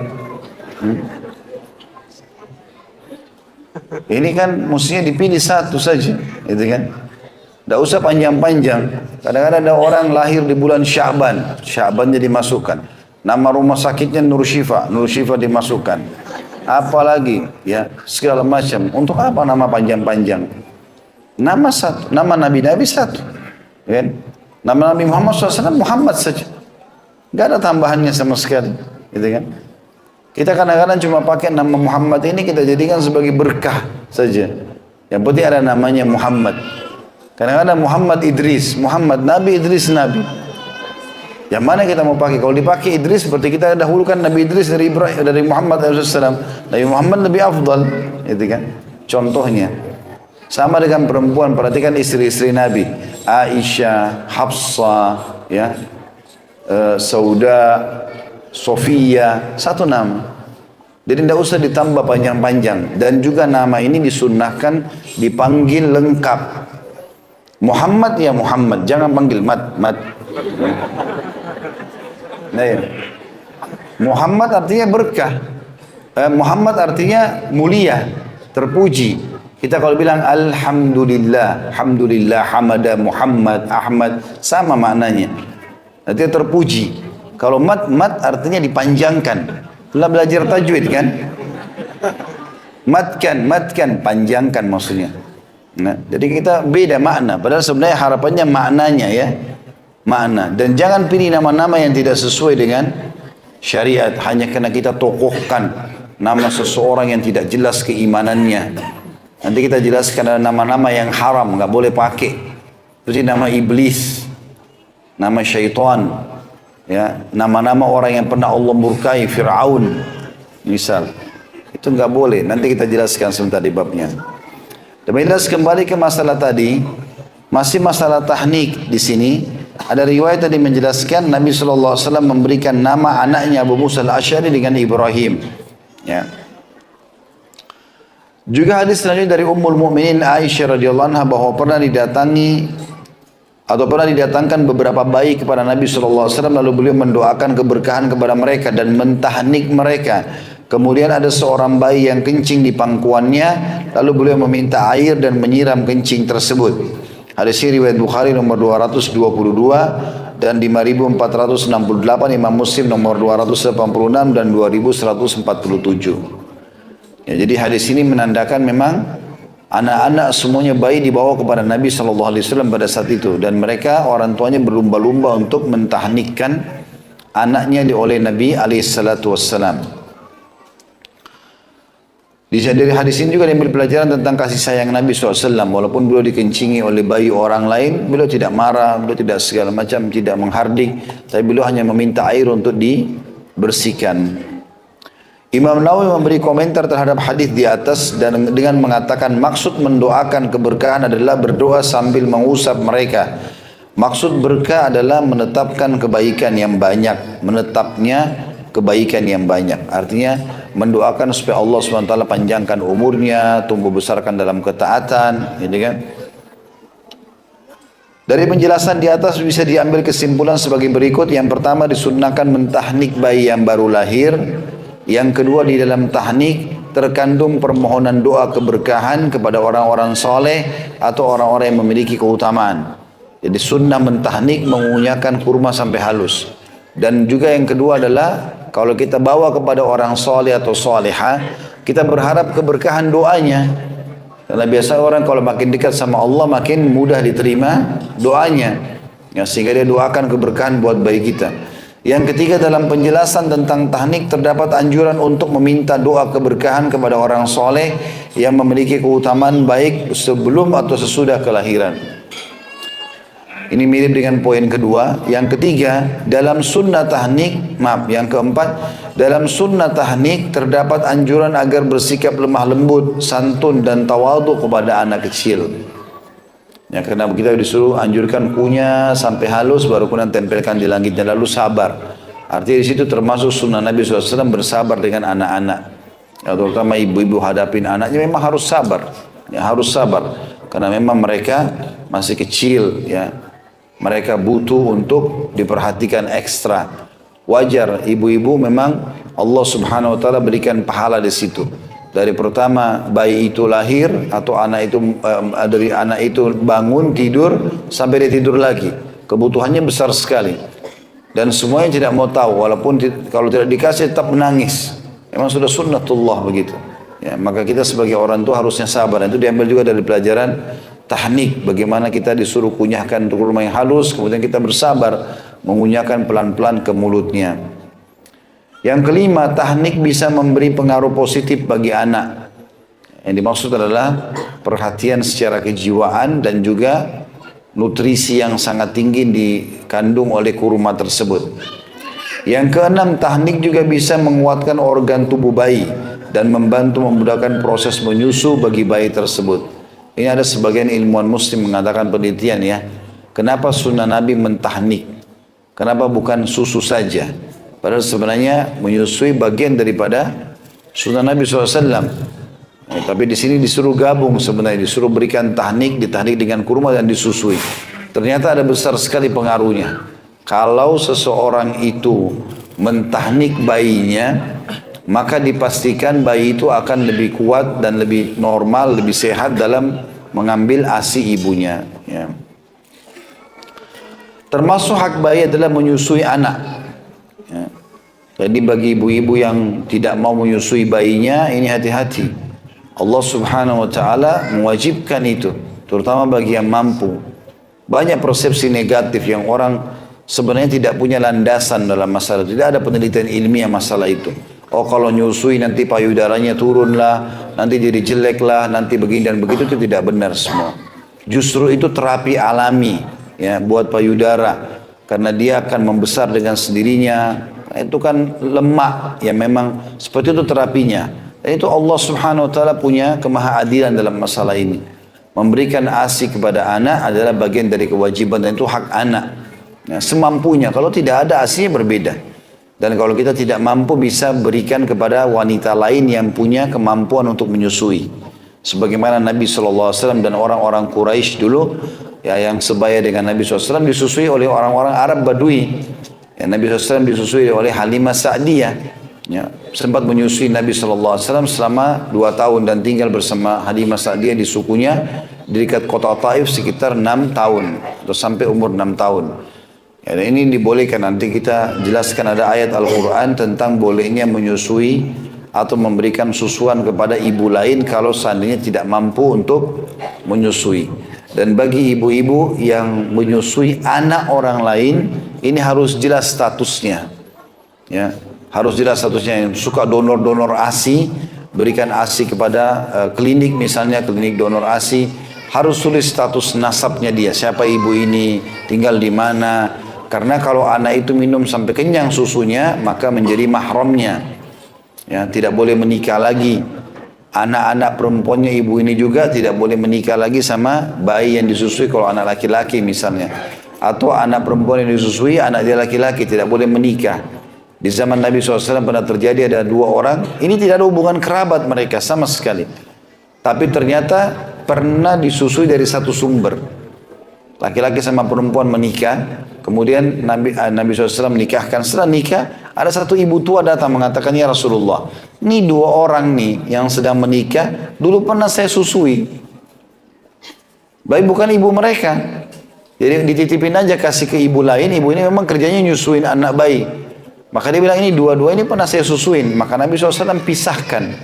Ini kan mestinya dipilih satu saja, gitu kan? Tidak usah panjang-panjang. Kadang-kadang ada orang lahir di bulan Sya'ban, Sya'bannya dimasukkan. Nama rumah sakitnya Nur Syifa, Nur Syifa dimasukkan. Apalagi, ya segala macam. Untuk apa nama panjang-panjang? Nama satu, nama Nabi-Nabi satu, kan? Nama Nabi Muhammad SAW Muhammad saja, nggak ada tambahannya sama sekali, gitu kan? Kita kadang-kadang cuma pakai nama Muhammad ini kita jadikan sebagai berkah saja. Yang penting ada namanya Muhammad. Kadang-kadang Muhammad Idris, Muhammad Nabi, Idris Nabi. Yang mana kita mau pakai? Kalau dipakai Idris seperti kita dahulukan Nabi Idris dari Ibrahim, dari Muhammad SAW. Nabi Muhammad lebih afdal, itu kan? Contohnya. Sama dengan perempuan, perhatikan istri-istri Nabi. Aisyah, Hafsah, ya, Sauda, Sofia, satu nama. Jadi tidak usah ditambah panjang-panjang. Dan juga nama ini disunnahkan dipanggil lengkap. Muhammad ya Muhammad, jangan panggil Mat. Nah, ya. Muhammad artinya berkah. Muhammad artinya mulia, terpuji. Kita kalau bilang Alhamdulillah, Alhamdulillah, Hamada, Muhammad, Ahmad, sama maknanya. Artinya terpuji. Kalau mat artinya dipanjangkan. Telah belajar tajwid kan? Matkan, panjangkan maksudnya. Nah, jadi kita beda makna. Padahal sebenarnya harapannya maknanya ya. Makna. Dan jangan pilih nama-nama yang tidak sesuai dengan syariat. Hanya karena kita tokohkan nama seseorang yang tidak jelas keimanannya. Nanti kita jelaskan ada nama-nama yang haram, nggak boleh pakai. Seperti nama iblis, nama syaitan. Ya, nama-nama orang yang pernah Allah murkai, Fir'aun misal, itu nggak boleh. Nanti kita jelaskan sebentar di babnya. Dan jelas kembali ke masalah tadi, masih masalah tahnik di sini. Ada riwayat tadi menjelaskan Nabi SAW memberikan nama anaknya Abu Musa al-Asy'ari dengan Ibrahim. Ya. Juga hadis selanjutnya dari Ummul Mukminin Aisyah radhiyallahu anha bahwa pernah didatangkan beberapa bayi kepada Nabi SAW, lalu beliau mendoakan keberkahan kepada mereka dan mentahnik mereka. Kemudian ada seorang bayi yang kencing di pangkuannya, lalu beliau meminta air dan menyiram kencing tersebut. Hadis ini riwayat Bukhari nomor 222 dan 5468, Imam Muslim nomor 286 dan 2147. Ya, jadi hadis ini menandakan memang anak-anak semuanya bayi dibawa kepada Nabi SAW pada saat itu. Dan mereka orang tuanya berlumba-lumba untuk mentahnikkan anaknya oleh Nabi SAW. Dari hadis ini juga diambil pelajaran tentang kasih sayang Nabi SAW. Walaupun beliau dikencingi oleh bayi orang lain, beliau tidak marah, beliau tidak segala macam, tidak menghardik. Tapi beliau hanya meminta air untuk dibersihkan. Imam Nawawi memberi komentar terhadap hadis di atas dan dengan mengatakan maksud mendoakan keberkahan adalah berdoa sambil mengusap mereka. Maksud berkah adalah menetapkan kebaikan yang banyak, menetapnya kebaikan yang banyak. Artinya mendoakan supaya Allah SWT panjangkan umurnya, tumbuh besarkan dalam ketaatan, gitu kan? Dari penjelasan di atas bisa diambil kesimpulan sebagai berikut. Yang pertama, disunnahkan mentahnik bayi yang baru lahir. Yang kedua, di dalam tahnik terkandung permohonan doa keberkahan kepada orang-orang soleh atau orang-orang yang memiliki keutamaan. Jadi sunnah mentahnik mengunyahkan kurma sampai halus. Dan juga yang kedua adalah kalau kita bawa kepada orang soleh atau soleha, kita berharap keberkahan doanya. Karena biasa orang kalau makin dekat sama Allah makin mudah diterima doanya. Ya, sehingga dia doakan keberkahan buat bayi kita. Yang ketiga, dalam penjelasan tentang tahnik terdapat anjuran untuk meminta doa keberkahan kepada orang soleh yang memiliki keutamaan baik sebelum atau sesudah kelahiran. Ini mirip dengan poin kedua. Yang ketiga, dalam sunnah tahnik, yang keempat, dalam sunnah tahnik terdapat anjuran agar bersikap lemah lembut, santun dan tawadhu kepada anak kecil. Ya, karena kita disuruh anjurkan kunyah sampai halus, baru kemudian tempelkan di langitnya, lalu sabar. Artinya di situ termasuk sunnah Nabi SAW bersabar dengan anak-anak. Ya, terutama ibu-ibu hadapin anaknya memang harus sabar. Ya, harus sabar. Karena memang mereka masih kecil, ya. Mereka butuh untuk diperhatikan ekstra. Wajar ibu-ibu memang Allah Subhanahu wa taala berikan pahala di situ. Dari pertama bayi itu lahir atau dari anak itu bangun tidur sampai dia tidur lagi. Kebutuhannya besar sekali. Dan semuanya tidak mau tahu, walaupun kalau tidak dikasih tetap menangis. Memang sudah sunnatullah begitu. Ya, maka kita sebagai orang tua harusnya sabar. Itu diambil juga dari pelajaran tahnik, bagaimana kita disuruh kunyahkan rumah yang halus, kemudian kita bersabar mengunyahkan pelan-pelan ke mulutnya. Yang kelima, tahnik bisa memberi pengaruh positif bagi anak. Yang dimaksud adalah perhatian secara kejiwaan dan juga nutrisi yang sangat tinggi dikandung oleh kurma tersebut. Yang keenam, tahnik juga bisa menguatkan organ tubuh bayi dan membantu memudahkan proses menyusu bagi bayi tersebut. Ini ada sebagian ilmuwan muslim mengatakan penelitian ya. Kenapa sunnah Nabi mentahnik? Kenapa bukan susu saja? Padahal sebenarnya menyusui bagian daripada sunnah Nabi SAW. Ya, tapi di sini disuruh gabung sebenarnya. Disuruh berikan tahnik, ditahnik dengan kurma dan disusui. Ternyata ada besar sekali pengaruhnya. Kalau seseorang itu mentahnik bayinya, maka dipastikan bayi itu akan lebih kuat dan lebih normal, lebih sehat dalam mengambil ASI ibunya. Ya. Termasuk hak bayi adalah menyusui anak. Ya. Jadi bagi ibu-ibu yang tidak mau menyusui bayinya, ini hati-hati. Allah Subhanahu wa taala mewajibkan itu, terutama bagi yang mampu. Banyak persepsi negatif yang orang sebenarnya tidak punya landasan dalam masalah itu. Tidak ada penelitian ilmiah masalah itu. Oh, kalau nyusui nanti payudaranya turun lah, nanti jadi jelek lah, nanti begini dan begitu, itu tidak benar semua. Justru itu terapi alami ya buat payudara, karena dia akan membesar dengan sendirinya. Itu kan lemak ya, memang seperti itu terapinya. Dan itu Allah Subhanahu wa taala punya kemahaadilan dalam masalah ini. Memberikan ASI kepada anak adalah bagian dari kewajiban dan itu hak anak. Ya, semampunya, kalau tidak ada ASI-nya berbeda. Dan kalau kita tidak mampu bisa berikan kepada wanita lain yang punya kemampuan untuk menyusui. Sebagaimana Nabi SAW dan orang-orang Quraisy dulu ya, yang sebaya dengan Nabi SAW disusui oleh orang-orang Arab Badui. Ya, Nabi SAW disusui oleh Halimah Sa'diyah. Ya, sempat menyusui Nabi SAW selama 2 tahun dan tinggal bersama Halimah Sa'diyah di sukunya di dekat kota Taif sekitar 6 tahun atau sampai umur 6 tahun. Ya, ini dibolehkan, nanti kita jelaskan ada ayat Al-Quran tentang bolehnya menyusui atau memberikan susuan kepada ibu lain kalau seandainya tidak mampu untuk menyusui. Dan bagi ibu-ibu yang menyusui anak orang lain, ini harus jelas statusnya. Ya, harus jelas statusnya. Yang suka donor-donor ASI, berikan ASI kepada klinik misalnya, klinik donor ASI, harus tulis status nasabnya dia, siapa ibu ini, tinggal di mana. Karena kalau anak itu minum sampai kenyang susunya, maka menjadi mahramnya. Ya, tidak boleh menikah lagi. Anak-anak perempuannya ibu ini juga tidak boleh menikah lagi sama bayi yang disusui kalau anak laki-laki misalnya. Atau anak perempuan yang disusui, anak dia laki-laki, tidak boleh menikah. Di zaman Nabi SAW pernah terjadi ada 2 orang, ini tidak ada hubungan kerabat mereka sama sekali. Tapi ternyata pernah disusui dari satu sumber. Laki-laki sama perempuan menikah, kemudian Nabi SAW menikahkan. Setelah nikah, ada satu ibu tua datang mengatakan, ya Rasulullah, ini 2 orang nih yang sedang menikah, dulu pernah saya susui. Baik bukan ibu mereka. Jadi dititipin aja kasih ke ibu lain, ibu ini memang kerjanya nyusuin anak bayi. Maka dia bilang ini dua-dua ini pernah saya susuin. Maka Nabi SAW pisahkan.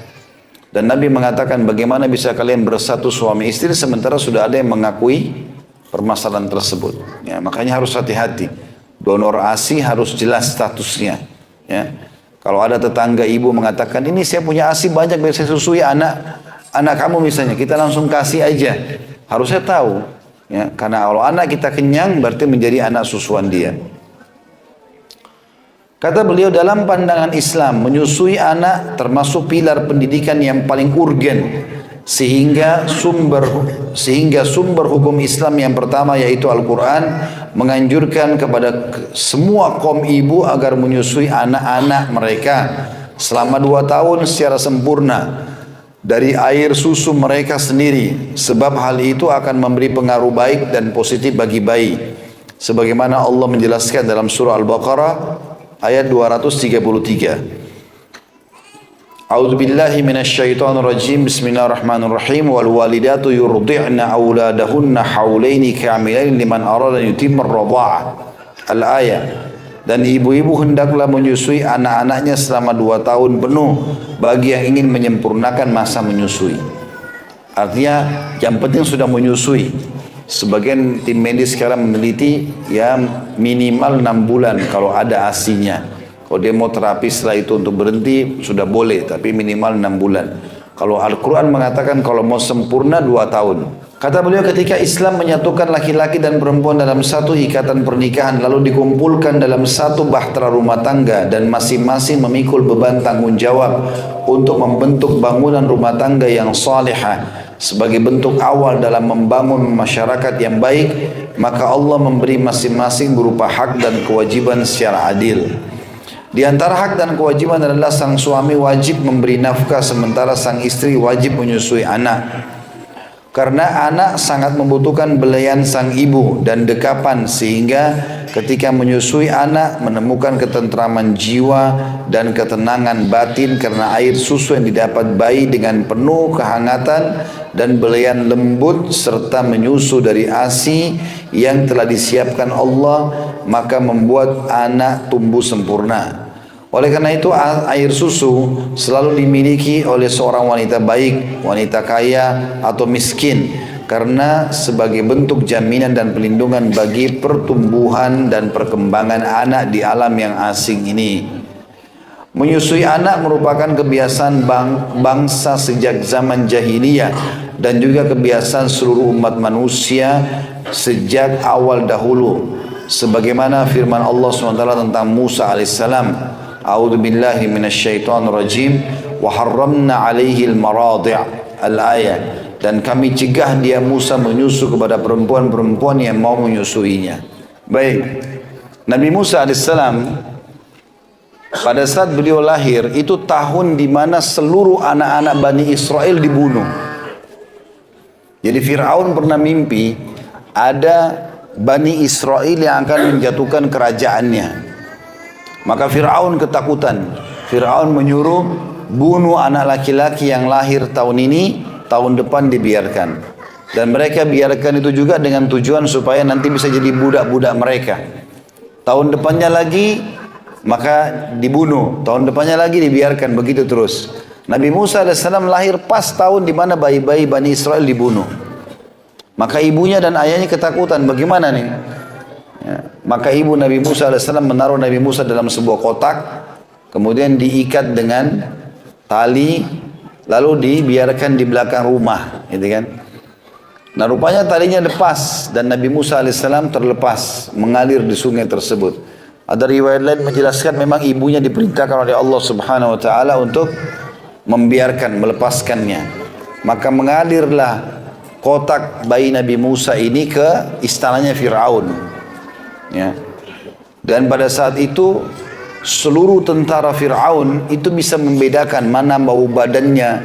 Dan Nabi mengatakan bagaimana bisa kalian bersatu suami istri sementara sudah ada yang mengakui permasalahan tersebut. Ya, makanya harus hati-hati. Donor ASI harus jelas statusnya. Ya. Kalau ada tetangga ibu mengatakan ini saya punya ASI banyak biar saya susui anak kamu misalnya, kita langsung kasih aja. Harusnya tahu. Ya, karena kalau anak kita kenyang berarti menjadi anak susuan dia. Kata beliau dalam pandangan Islam menyusui anak termasuk pilar pendidikan yang paling urgen sehingga sumber hukum Islam yang pertama yaitu Al-Quran menganjurkan kepada semua kaum ibu agar menyusui anak-anak mereka selama 2 tahun secara sempurna dari air susu mereka sendiri sebab hal itu akan memberi pengaruh baik dan positif bagi bayi sebagaimana Allah menjelaskan dalam surah Al-Baqarah ayat 233. A'udzu billahi minasyaitonir rajim. Bismillahirrahmanirrahim. Wal walidatu yurdi'na auladahunna haulaini kamilain liman arada an yutimma ar-radha'ah. Al-ayah. Dan ibu-ibu hendaklah menyusui anak-anaknya selama 2 tahun penuh bagi yang ingin menyempurnakan masa menyusui. Artinya yang penting sudah menyusui. Sebagian tim medis sekarang meneliti ya minimal 6 bulan kalau ada ASI-nya. Kalau dia mau terapi setelah itu untuk berhenti sudah boleh, tapi minimal 6 bulan. Kalau Al-Quran mengatakan kalau mau sempurna 2 tahun. Kata beliau ketika Islam menyatukan laki-laki dan perempuan dalam satu ikatan pernikahan lalu dikumpulkan dalam satu bahtera rumah tangga dan masing-masing memikul beban tanggung jawab untuk membentuk bangunan rumah tangga yang salihah sebagai bentuk awal dalam membangun masyarakat yang baik, maka Allah memberi masing-masing berupa hak dan kewajiban secara adil. Di antara hak dan kewajiban adalah sang suami wajib memberi nafkah sementara sang istri wajib menyusui anak. Karena anak sangat membutuhkan belayan sang ibu dan dekapan sehingga ketika menyusui anak menemukan ketentraman jiwa dan ketenangan batin karena air susu yang didapat bayi dengan penuh kehangatan dan belayan lembut serta menyusu dari ASI yang telah disiapkan Allah maka membuat anak tumbuh sempurna. Oleh karena itu air susu selalu dimiliki oleh seorang wanita baik, wanita kaya atau miskin karena sebagai bentuk jaminan dan pelindungan bagi pertumbuhan dan perkembangan anak di alam yang asing ini. Menyusui anak merupakan kebiasaan bangsa sejak zaman jahiliyah dan juga kebiasaan seluruh umat manusia sejak awal dahulu. Sebagaimana firman Allah SWT tentang Musa alaihissalam. A'udzu billahi minasyaitonir rajim wa harramna 'alaihi al-maradi' al-ayah dan kami cegah dia Musa menyusu kepada perempuan-perempuan yang mau menyusuinya. Baik. Nabi Musa alaihissalam pada saat beliau lahir itu tahun di mana seluruh anak-anak Bani Israel dibunuh. Jadi Fir'aun pernah mimpi ada Bani Israel yang akan menjatuhkan kerajaannya. Maka Fir'aun ketakutan. Fir'aun menyuruh bunuh anak laki-laki yang lahir tahun ini, tahun depan dibiarkan. Dan mereka biarkan itu juga dengan tujuan supaya nanti bisa jadi budak-budak mereka. Tahun depannya lagi, maka dibunuh. Tahun depannya lagi dibiarkan, begitu terus. Nabi Musa AS lahir pas tahun di mana bayi-bayi Bani Israel dibunuh. Maka ibunya dan ayahnya ketakutan, bagaimana nih? Ya. Maka ibu Nabi Musa AS menaruh Nabi Musa dalam sebuah kotak, kemudian diikat dengan tali, lalu dibiarkan di belakang rumah, gitu kan? Nah rupanya talinya lepas dan Nabi Musa AS terlepas mengalir di sungai tersebut. Ada riwayat lain menjelaskan memang ibunya diperintahkan oleh Allah Subhanahu Wa Taala untuk membiarkan, melepaskannya. Maka mengalirlah kotak bayi Nabi Musa ini ke istananya Fir'aun. Ya. Dan pada saat itu seluruh tentara Fir'aun itu bisa membedakan mana bau badannya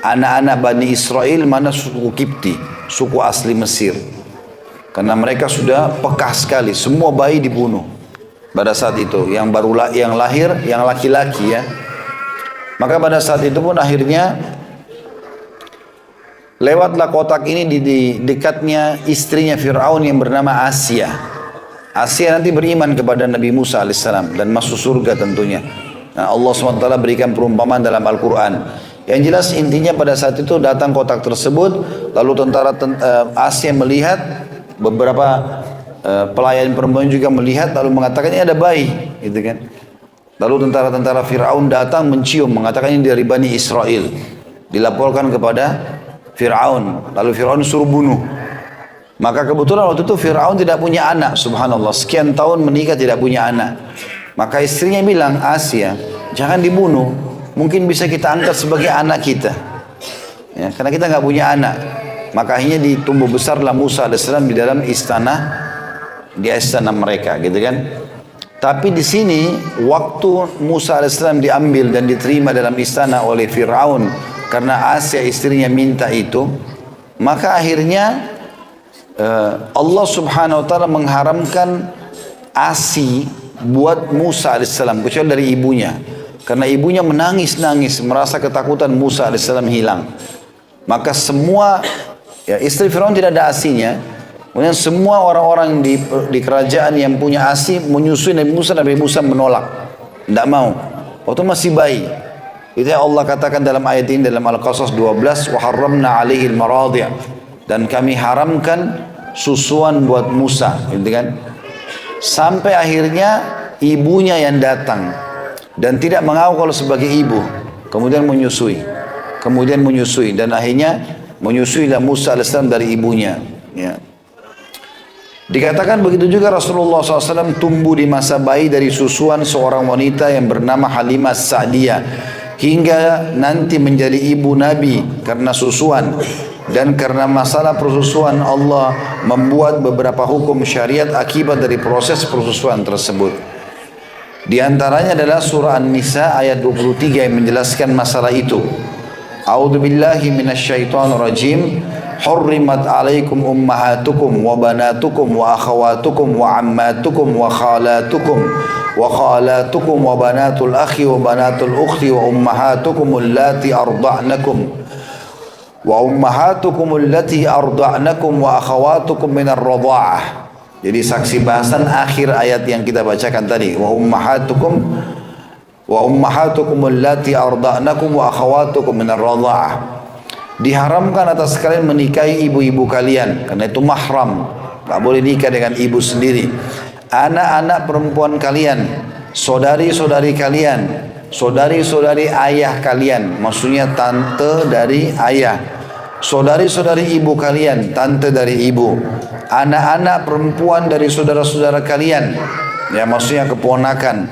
anak-anak Bani Israel, mana suku Kipti, suku asli Mesir. Karena mereka sudah peka sekali, semua bayi dibunuh pada saat itu, yang lahir, yang laki-laki ya. Maka pada saat itu pun akhirnya Lewatlah kotak ini di dekatnya istrinya Fir'aun yang bernama Asia. Asia nanti beriman kepada Nabi Musa alaihissalam dan masuk surga tentunya. Nah, Allah SWT berikan perumpamaan dalam Al-Quran. Yang jelas intinya pada saat itu datang kotak tersebut, lalu Asia melihat, beberapa pelayan perempuan juga melihat, lalu mengatakan ini ada bayi, gitu kan. Lalu tentara-tentara Fir'aun datang mencium, mengatakan ini dari Bani Israel. Dilaporkan kepada Fir'aun, lalu Fir'aun suruh bunuh. Maka kebetulan waktu itu Fir'aun tidak punya anak, subhanallah, sekian tahun menikah tidak punya anak. Maka istrinya bilang, Asia, jangan dibunuh, mungkin bisa kita angkat sebagai anak kita. Ya, karena kita nggak punya anak. Maka akhirnya ditumbuh besarlah Musa alaihissalam di dalam istana, di istana mereka, gitu kan. Tapi di sini waktu Musa alaihissalam diambil dan diterima dalam istana oleh Fir'aun karena Asia istrinya minta itu, maka akhirnya Allah subhanahu wa ta'ala mengharamkan ASI buat Musa alaihissalam kecuali dari ibunya, karena ibunya menangis-nangis merasa ketakutan Musa alaihissalam hilang. Maka semua istri Firaun tidak ada ASInya, kemudian semua orang-orang di kerajaan yang punya ASI menyusui Nabi Musa menolak, tidak mau waktu masih bayi. Itu yang Allah katakan dalam ayat ini dalam Al-Qasas 12, wa harramna 'alaihi al-maradhi', dan kami haramkan susuan buat Musa, gitu kan. Sampai akhirnya ibunya yang datang dan tidak mengaku kalau sebagai ibu, kemudian menyusui dan akhirnya menyusuilah Musa alaihissalam dari ibunya, ya. Dikatakan begitu juga Rasulullah SAW tumbuh di masa bayi dari susuan seorang wanita yang bernama Halimah Sa'diyah, hingga nanti menjadi ibu Nabi karena susuan. Dan karena masalah persusuan Allah membuat beberapa hukum syariat akibat dari proses persusuan tersebut. Di antaranya adalah surah An-Nisa ayat 23 yang menjelaskan masalah itu. A'udzubillahi minasyaitonirrajim. Hurrimat 'alaikum ummahatukum wa banatukum wa akhawatukum wa ammatukum wa khalatukum wa banatul akhi wa banatul ukhti wa ummahatukum allati arda'nakum wa akhawatukum minar radha'ah. Jadi saksi bahasan akhir ayat yang kita bacakan tadi, wa ummahatukum allati arda'nakum wa akhawatukum minar radha'ah. Diharamkan atas kalian menikahi ibu-ibu kalian, karena itu mahram, tak boleh nikah dengan ibu sendiri. Anak-anak perempuan kalian, saudari-saudari kalian, saudari-saudari ayah kalian, maksudnya tante dari ayah, saudari-saudari ibu kalian, tante dari ibu, anak-anak perempuan dari saudara-saudara kalian, ya maksudnya keponakan,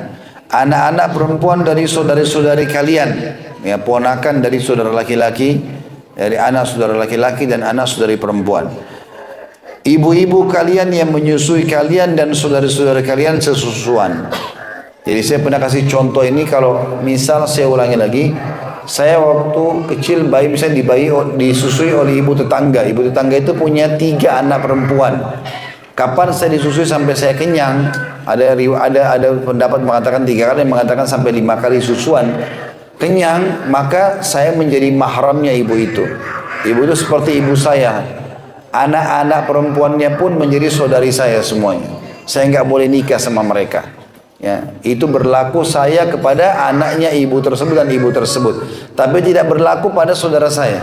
anak-anak perempuan dari saudari-saudari kalian, ya ponakan dari saudara laki-laki, dari anak saudara laki-laki dan anak saudari perempuan. Ibu-ibu kalian yang menyusui kalian dan saudara-saudara kalian sesusuan. Jadi saya pernah kasih contoh ini, kalau misal saya ulangi lagi, saya waktu kecil bayi misalnya disusui oleh ibu tetangga. Ibu tetangga itu punya 3 anak perempuan. Kapan saya disusui sampai saya kenyang? Ada pendapat mengatakan 3 kali, mengatakan sampai 5 kali susuan. Kenyang, maka saya menjadi mahramnya ibu itu. Ibu itu seperti ibu saya. Anak-anak perempuannya pun menjadi saudari saya semuanya. Saya nggak boleh nikah sama mereka. Ya, itu berlaku saya kepada anaknya ibu tersebut dan ibu tersebut. Tapi tidak berlaku pada saudara saya.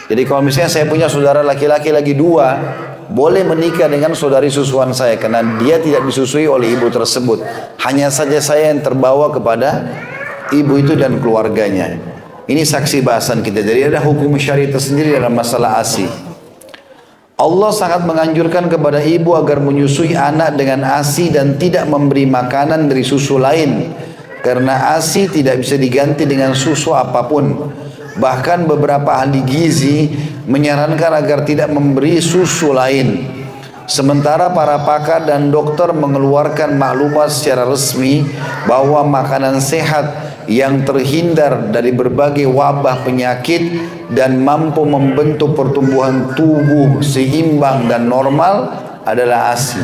Jadi kalau misalnya saya punya saudara laki-laki lagi 2, boleh menikah dengan saudari susuan saya karena dia tidak disusui oleh ibu tersebut. Hanya saja saya yang terbawa kepada ibu itu dan keluarganya. Ini saksi bahasan kita. Jadi ada hukum syariat tersendiri dalam masalah ASI. Allah sangat menganjurkan kepada ibu agar menyusui anak dengan ASI dan tidak memberi makanan dari susu lain, karena ASI tidak bisa diganti dengan susu apapun. Bahkan beberapa ahli gizi menyarankan agar tidak memberi susu lain. Sementara para pakar dan dokter mengeluarkan maklumat secara resmi bahwa makanan sehat yang terhindar dari berbagai wabah penyakit dan mampu membentuk pertumbuhan tubuh seimbang dan normal adalah ASI.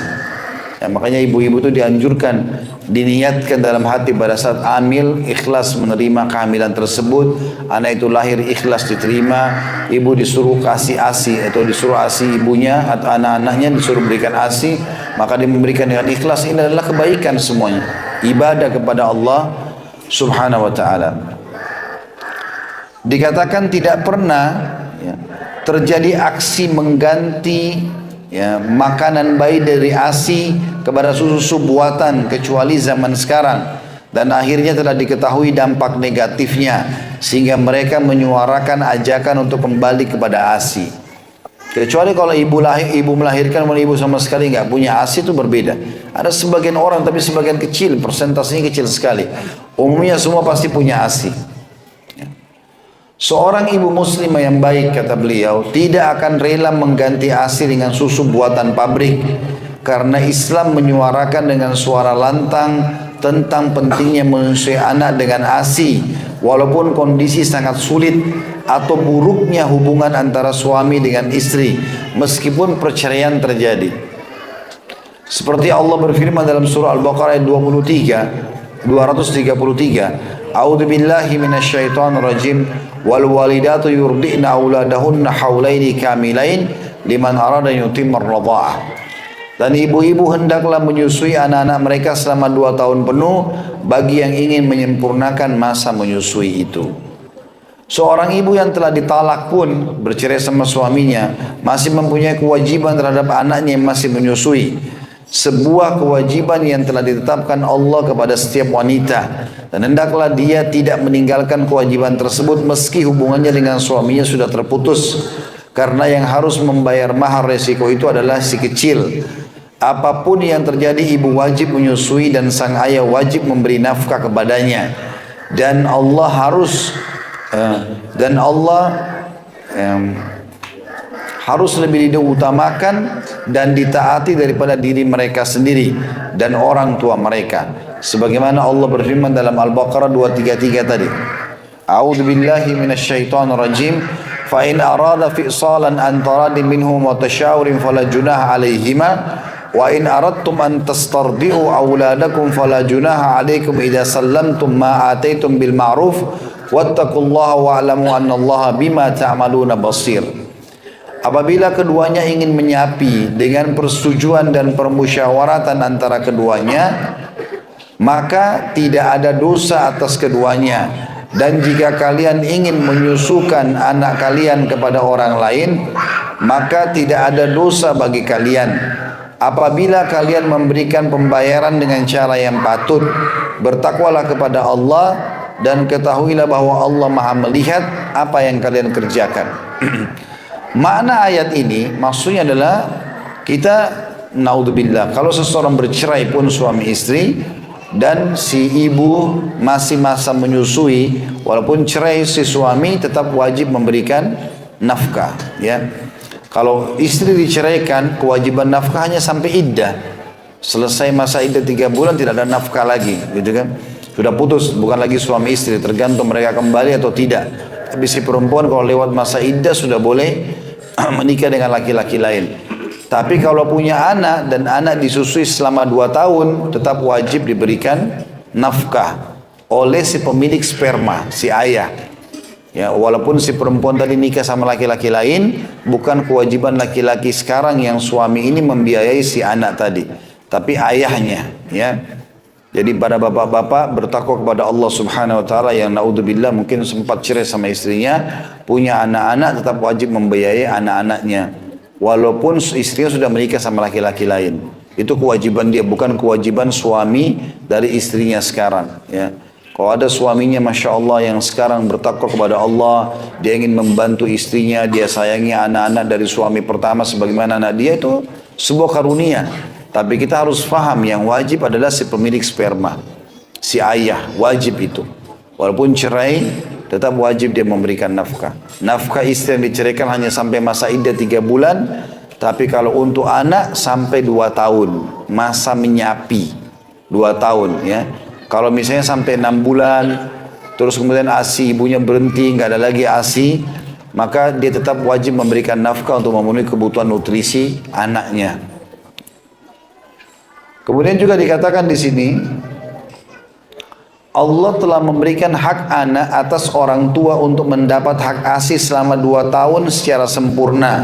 Ya, makanya ibu-ibu itu dianjurkan, diniatkan dalam hati pada saat hamil, ikhlas menerima kehamilan tersebut. Anak itu lahir ikhlas diterima, ibu disuruh kasih ASI atau disuruh ASI ibunya atau anak-anaknya disuruh berikan ASI, maka dia memberikan dengan ikhlas. Ini adalah kebaikan semuanya, ibadah kepada Allah subhanahu wa ta'ala. Dikatakan tidak pernah ya, terjadi aksi mengganti ya, makanan bayi dari ASI kepada susu buatan kecuali zaman sekarang, dan akhirnya telah diketahui dampak negatifnya sehingga mereka menyuarakan ajakan untuk kembali kepada ASI. Kecuali kalau ibu melahirkan, kalau ibu sama sekali nggak punya ASI, itu berbeda. Ada sebagian orang, tapi sebagian kecil, persentasenya kecil sekali. Umumnya semua pasti punya ASI. Seorang ibu muslimah yang baik, kata beliau, tidak akan rela mengganti ASI dengan susu buatan pabrik, karena Islam menyuarakan dengan suara lantang tentang pentingnya menyusui anak dengan ASI, walaupun kondisi sangat sulit atau buruknya hubungan antara suami dengan istri, meskipun perceraian terjadi. Seperti Allah berfirman dalam surah Al-Baqarah ayat 233, A'udzu billahi minasyaitonir rajim. Wal walidatu yurdi'na auladahunna haulaini kamilain liman arada yutimma ar-radha'ah. Dan ibu-ibu hendaklah menyusui anak-anak mereka selama 2 tahun penuh bagi yang ingin menyempurnakan masa menyusui itu. Seorang ibu yang telah ditalak pun, bercerai sama suaminya, masih mempunyai kewajiban terhadap anaknya yang masih menyusui. Sebuah kewajiban yang telah ditetapkan Allah kepada setiap wanita, dan hendaklah dia tidak meninggalkan kewajiban tersebut meski hubungannya dengan suaminya sudah terputus, karena yang harus membayar mahar resiko itu adalah si kecil. Apapun yang terjadi, ibu wajib menyusui dan sang ayah wajib memberi nafkah kepadanya, dan Allah harus lebih diutamakan dan ditaati daripada diri mereka sendiri dan orang tua mereka. Sebagaimana Allah berfirman dalam Al-Baqarah 233 tadi. A'udzu billahi minasyaitonir rajim. Fa in arada fi'salan an taradin minhum wa tashawurin fala junaha 'alaihima wa in aradtum an tastardi'u auladakum fala junaha 'alaikum idza sallamtum ma ataitum bil ma'ruf wattaqullaha wa'lamu annallaha bima ta'maluna basir. Apabila keduanya ingin menyapi dengan persetujuan dan permusyawaratan antara keduanya, maka tidak ada dosa atas keduanya. Dan jika kalian ingin menyusukan anak kalian kepada orang lain, maka tidak ada dosa bagi kalian. Apabila kalian memberikan pembayaran dengan cara yang patut, bertakwalah kepada Allah dan ketahuilah bahwa Allah Maha melihat apa yang kalian kerjakan. Makna ayat ini maksudnya adalah kita, naudzubillah, kalau seseorang bercerai pun suami istri dan si ibu masih masa menyusui, walaupun cerai si suami tetap wajib memberikan nafkah, ya. Kalau istri diceraikan, kewajiban nafkah hanya sampai iddah. Selesai masa iddah 3 bulan tidak ada nafkah lagi, gitu kan? Sudah putus, bukan lagi suami istri, tergantung mereka kembali atau tidak. Tapi si perempuan kalau lewat masa iddah sudah boleh menikah dengan laki-laki lain. Tapi kalau punya anak dan anak disusui selama 2 tahun, tetap wajib diberikan nafkah oleh si pemilik sperma, si ayah. Ya, walaupun si perempuan tadi nikah sama laki-laki lain, bukan kewajiban laki-laki sekarang yang suami ini membiayai si anak tadi, tapi ayahnya, ya. Jadi pada bapak-bapak bertakwa kepada Allah Subhanahu wa taala yang naudzubillah mungkin sempat cerai sama istrinya, punya anak-anak, tetap wajib membiayai anak-anaknya walaupun istrinya sudah menikah sama laki-laki lain. Itu kewajiban dia, bukan kewajiban suami dari istrinya sekarang, ya. Kalau ada suaminya Masya Allah yang sekarang bertakwa kepada Allah, dia ingin membantu istrinya, dia sayangi anak-anak dari suami pertama sebagaimana anak dia, itu sebuah karunia. Tapi kita harus paham yang wajib adalah si pemilik sperma, si ayah, wajib itu. Walaupun cerai, tetap wajib dia memberikan nafkah. Nafkah istri yang diceraikan hanya sampai masa iddah 3 bulan, tapi kalau untuk anak sampai 2 tahun, masa menyapi 2 tahun, ya. Kalau misalnya sampai 6 bulan, terus kemudian ASI ibunya berhenti, nggak ada lagi ASI, maka dia tetap wajib memberikan nafkah untuk memenuhi kebutuhan nutrisi anaknya. Kemudian juga dikatakan di sini, Allah telah memberikan hak anak atas orang tua untuk mendapat hak asih selama 2 tahun secara sempurna.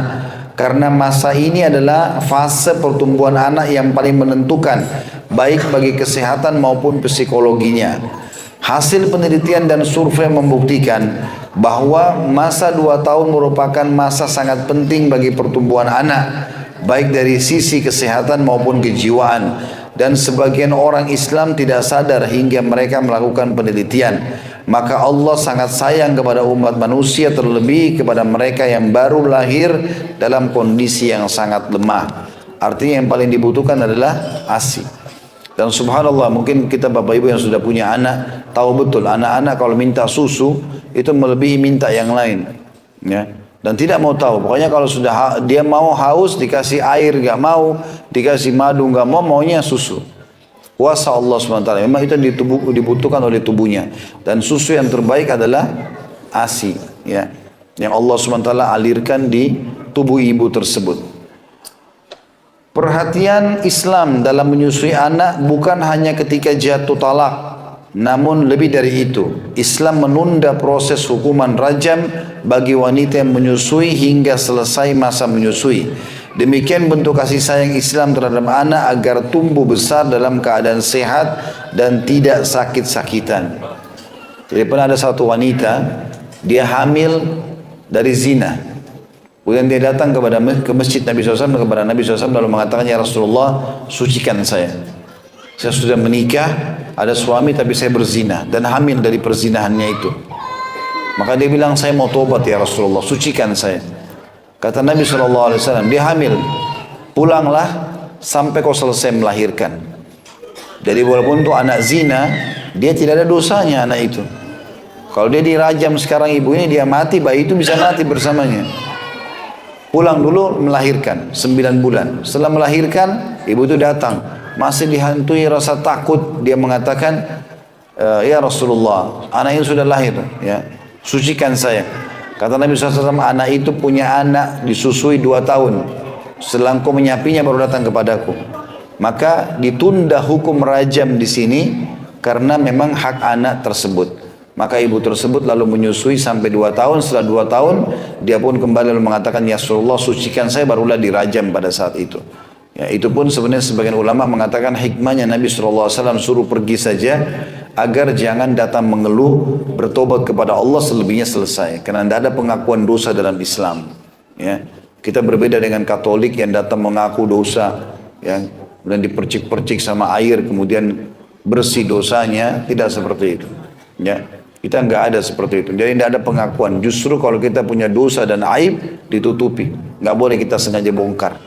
Karena masa ini adalah fase pertumbuhan anak yang paling menentukan, baik bagi kesehatan maupun psikologinya. Hasil penelitian dan survei membuktikan bahwa masa 2 tahun merupakan masa sangat penting bagi pertumbuhan anak, baik dari sisi kesehatan maupun kejiwaan. Dan sebagian orang Islam tidak sadar hingga mereka melakukan penelitian. Maka Allah sangat sayang kepada umat manusia, terlebih kepada mereka yang baru lahir dalam kondisi yang sangat lemah. Artinya yang paling dibutuhkan adalah ASI. Dan subhanallah, mungkin kita bapak ibu yang sudah punya anak tahu betul anak-anak kalau minta susu itu melebihi minta yang lain, ya. Dan tidak mau tahu, pokoknya kalau sudah dia mau haus dikasih air gak mau, dikasih madu gak mau, maunya susu. Kuasa Allah SWT, memang itu dibutuhkan oleh tubuhnya. Dan susu yang terbaik adalah ASI, ya, yang Allah SWT alirkan di tubuh ibu tersebut. Perhatian Islam dalam menyusui anak bukan hanya ketika jatuh talak, namun lebih dari itu. Islam menunda proses hukuman rajam bagi wanita yang menyusui hingga selesai masa menyusui. Demikian bentuk kasih sayang Islam terhadap anak agar tumbuh besar dalam keadaan sehat dan tidak sakit-sakitan. Jadi pernah ada satu wanita, dia hamil dari zina. Kemudian dia datang ke masjid Nabi SAW, kepada Nabi SAW lalu mengatakan, ya Rasulullah, sucikan saya. Saya sudah menikah, ada suami tapi saya berzina dan hamil dari perzinahannya itu. Maka dia bilang, saya mau tobat ya Rasulullah, sucikan saya. Kata Nabi SAW, dia hamil, pulanglah sampai kau selesai melahirkan. Jadi walaupun itu anak zina, dia tidak ada dosanya anak itu. Kalau dia dirajam sekarang ibunya, dia mati, bayi itu bisa mati bersamanya. Pulang dulu melahirkan 9 bulan. Setelah melahirkan, ibu itu datang, masih dihantui rasa takut. Dia mengatakan, ya Rasulullah, anak ini sudah lahir, ya, sucikan saya. Kata Nabi SAW, anak itu punya anak disusui 2 tahun. Setelah engkau menyapinya baru datang kepadaku. Maka ditunda hukum rajam di sini karena memang hak anak tersebut. Maka ibu tersebut lalu menyusui sampai 2 tahun. Setelah 2 tahun dia pun kembali lalu mengatakan, ya Rasulullah, sucikan saya, barulah dirajam pada saat itu. Ya, itu pun sebenarnya sebagian ulama mengatakan hikmahnya Nabi SAW suruh pergi saja agar jangan datang mengeluh, bertobat kepada Allah, selebihnya selesai. Karena tidak ada pengakuan dosa dalam Islam. Ya, kita berbeda dengan Katolik yang datang mengaku dosa, ya, kemudian dipercik-percik sama air, kemudian bersih dosanya. Tidak seperti itu. Ya, kita nggak ada seperti itu. Jadi tidak ada pengakuan. Justru kalau kita punya dosa dan aib ditutupi. Nggak boleh kita sengaja bongkar.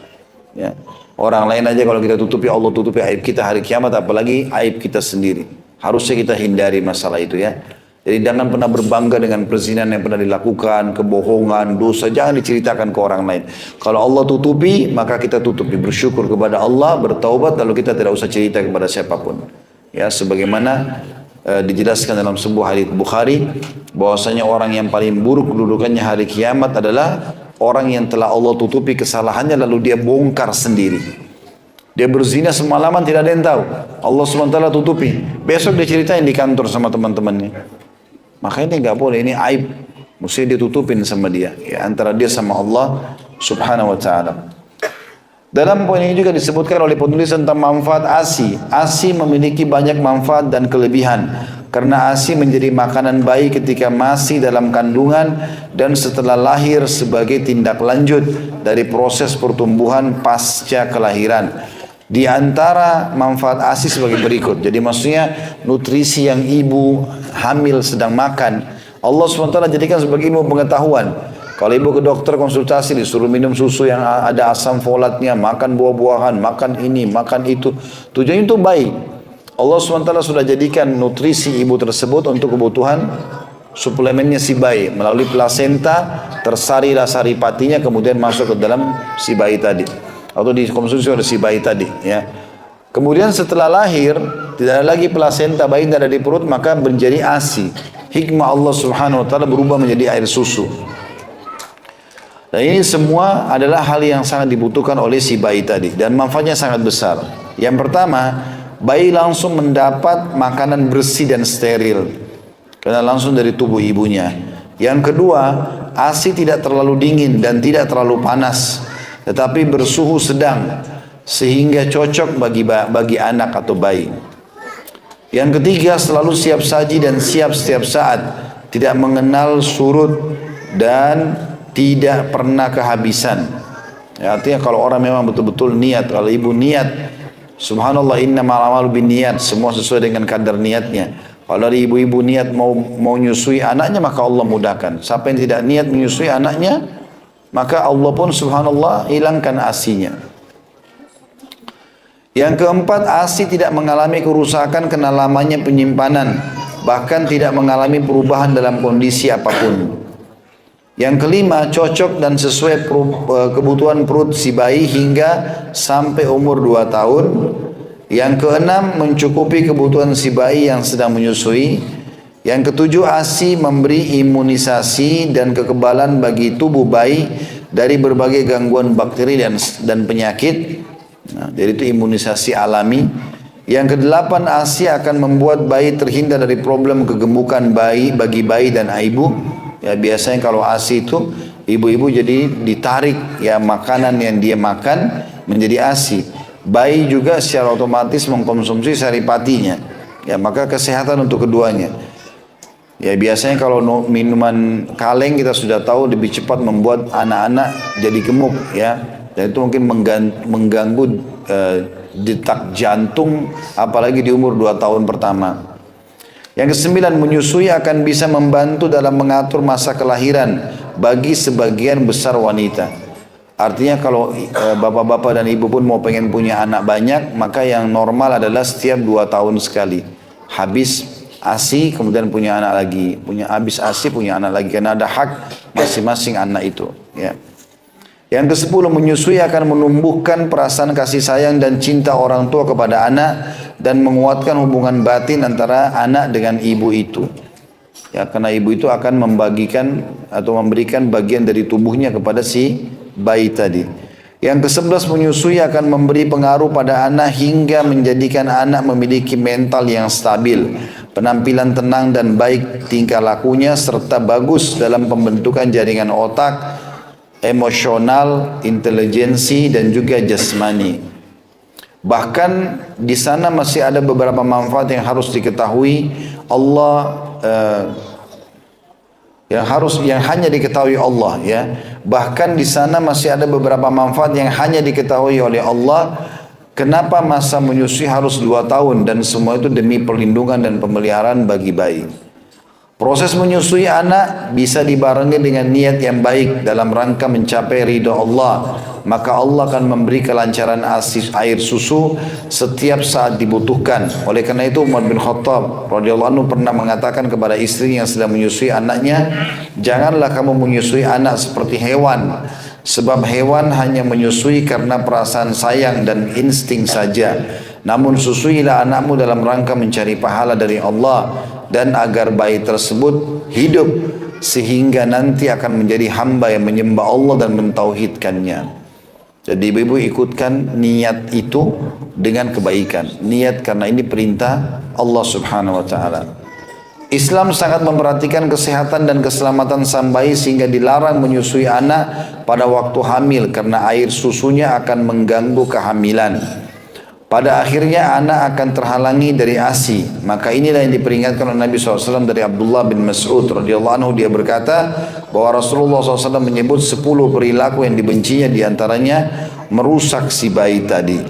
Ya. Orang lain aja kalau kita tutupi, Allah tutupi aib kita hari kiamat, apalagi aib kita sendiri. Harusnya kita hindari masalah itu, ya. Jadi jangan pernah berbangga dengan perzinahan yang pernah dilakukan, kebohongan, dosa, jangan diceritakan ke orang lain. Kalau Allah tutupi, maka kita tutupi. Bersyukur kepada Allah, bertaubat, lalu kita tidak usah cerita kepada siapapun. Ya, sebagaimana dijelaskan dalam sebuah hadits Bukhari, bahwasanya orang yang paling buruk kedudukannya hari kiamat adalah orang yang telah Allah tutupi kesalahannya lalu dia bongkar sendiri. Dia berzina semalaman tidak ada yang tahu. Allah SWT tutupi. Besok dia ceritain di kantor sama teman-temannya. Maka ini nggak boleh, ini aib. Mesti ditutupin sama dia. Ya, antara dia sama Allah Subhanahu Wa Taala. Dalam poin ini juga disebutkan oleh penulis tentang manfaat ASI. ASI memiliki banyak manfaat dan kelebihan. Karena ASI menjadi makanan bayi ketika masih dalam kandungan dan setelah lahir sebagai tindak lanjut dari proses pertumbuhan pasca kelahiran. Di antara manfaat ASI sebagai berikut. Jadi maksudnya nutrisi yang ibu hamil sedang makan, Allah SWT jadikan sebagai ilmu pengetahuan. Kalau ibu ke dokter konsultasi disuruh minum susu yang ada asam folatnya, makan buah-buahan, makan ini, makan itu. Tujuannya itu baik. Allah SWT sudah jadikan nutrisi ibu tersebut untuk kebutuhan suplemennya si bayi. Melalui plasenta, tersarilah saripatinya, kemudian masuk ke dalam si bayi tadi. Atau dikonsumsi oleh si bayi tadi. Ya. Kemudian setelah lahir, tidak ada lagi plasenta, bayi tidak ada di perut, maka menjadi ASI. Hikmah Allah Subhanahu Wa Taala berubah menjadi air susu. Dan ini semua adalah hal yang sangat dibutuhkan oleh si bayi tadi. Dan manfaatnya sangat besar. Yang pertama, bayi langsung mendapat makanan bersih dan steril karena langsung dari tubuh ibunya. Yang kedua, ASI tidak terlalu dingin dan tidak terlalu panas, tetapi bersuhu sedang sehingga cocok bagi anak atau bayi. Yang ketiga, selalu siap saji dan siap setiap saat, tidak mengenal surut dan tidak pernah kehabisan. Ya, artinya kalau orang memang betul-betul niat, kalau ibu niat, subhanallah, innamal a'malu binniyat, semua sesuai dengan kadar niatnya. Kalau dari ibu-ibu niat mau nyusui anaknya, maka Allah mudahkan. Siapa yang tidak niat menyusui anaknya, maka Allah pun subhanallah hilangkan asinya. Yang keempat, ASI tidak mengalami kerusakan karena lamanya penyimpanan, bahkan tidak mengalami perubahan dalam kondisi apapun. Yang kelima, cocok dan sesuai kebutuhan perut si bayi hingga sampai umur 2 tahun. Yang keenam, mencukupi kebutuhan si bayi yang sedang menyusui. Yang ketujuh, ASI memberi imunisasi dan kekebalan bagi tubuh bayi dari berbagai gangguan bakteri dan penyakit. Nah, jadi itu imunisasi alami. Yang kedelapan, ASI akan membuat bayi terhindar dari problem kegemukan bagi bayi dan ibu. Ya, biasanya kalau ASI itu ibu-ibu jadi ditarik ya makanan yang dia makan menjadi ASI. Bayi juga secara otomatis mengkonsumsi saripatinya. Ya, maka kesehatan untuk keduanya. Ya, biasanya kalau minuman kaleng kita sudah tahu lebih cepat membuat anak-anak jadi gemuk ya. Dan itu mungkin mengganggu detak jantung apalagi di umur 2 tahun pertama. Yang kesembilan, menyusui akan bisa membantu dalam mengatur masa kelahiran bagi sebagian besar wanita. Artinya kalau bapak-bapak dan ibu pun mau pengen punya anak banyak, maka yang normal adalah setiap 2 tahun sekali. Habis ASI kemudian punya anak lagi, habis ASI punya anak lagi, karena ada hak masing-masing anak itu. Ya. Yang ke-10, menyusui akan menumbuhkan perasaan kasih sayang dan cinta orang tua kepada anak dan menguatkan hubungan batin antara anak dengan ibu itu. Ya, karena ibu itu akan membagikan atau memberikan bagian dari tubuhnya kepada si bayi tadi. Yang ke-11, menyusui akan memberi pengaruh pada anak hingga menjadikan anak memiliki mental yang stabil, penampilan tenang dan baik tingkah lakunya, serta bagus dalam pembentukan jaringan otak, emosional, intelijensi dan juga jasmani. Bahkan di sana masih ada beberapa manfaat yang harus diketahui Allah, yang hanya diketahui Allah ya. Bahkan di sana masih ada beberapa manfaat yang hanya diketahui oleh Allah. Kenapa masa menyusui harus 2 tahun dan semua itu demi perlindungan dan pemeliharaan bagi bayi. Proses menyusui anak bisa dibarengi dengan niat yang baik dalam rangka mencapai ridha Allah. Maka Allah akan memberi kelancaran air susu setiap saat dibutuhkan. Oleh karena itu Umar bin Khattab radhiyallahu anhu pernah mengatakan kepada istri yang sedang menyusui anaknya, janganlah kamu menyusui anak seperti hewan. Sebab hewan hanya menyusui karena perasaan sayang dan insting saja. Namun susuilah anakmu dalam rangka mencari pahala dari Allah dan agar bayi tersebut hidup sehingga nanti akan menjadi hamba yang menyembah Allah dan mentauhidkannya. Jadi ibu-ibu ikutkan niat itu dengan kebaikan. Niat karena ini perintah Allah Subhanahu wa taala. Islam sangat memperhatikan kesehatan dan keselamatan sang bayi sehingga dilarang menyusui anak pada waktu hamil karena air susunya akan mengganggu kehamilan. Pada akhirnya anak akan terhalangi dari ASI. Maka inilah yang diperingatkan oleh Nabi SAW dari Abdullah bin Mas'ud radhiyallahu anhu. Dia berkata bahwa Rasulullah SAW menyebut 10 perilaku yang dibencinya, diantaranya merusak si bayi tadi.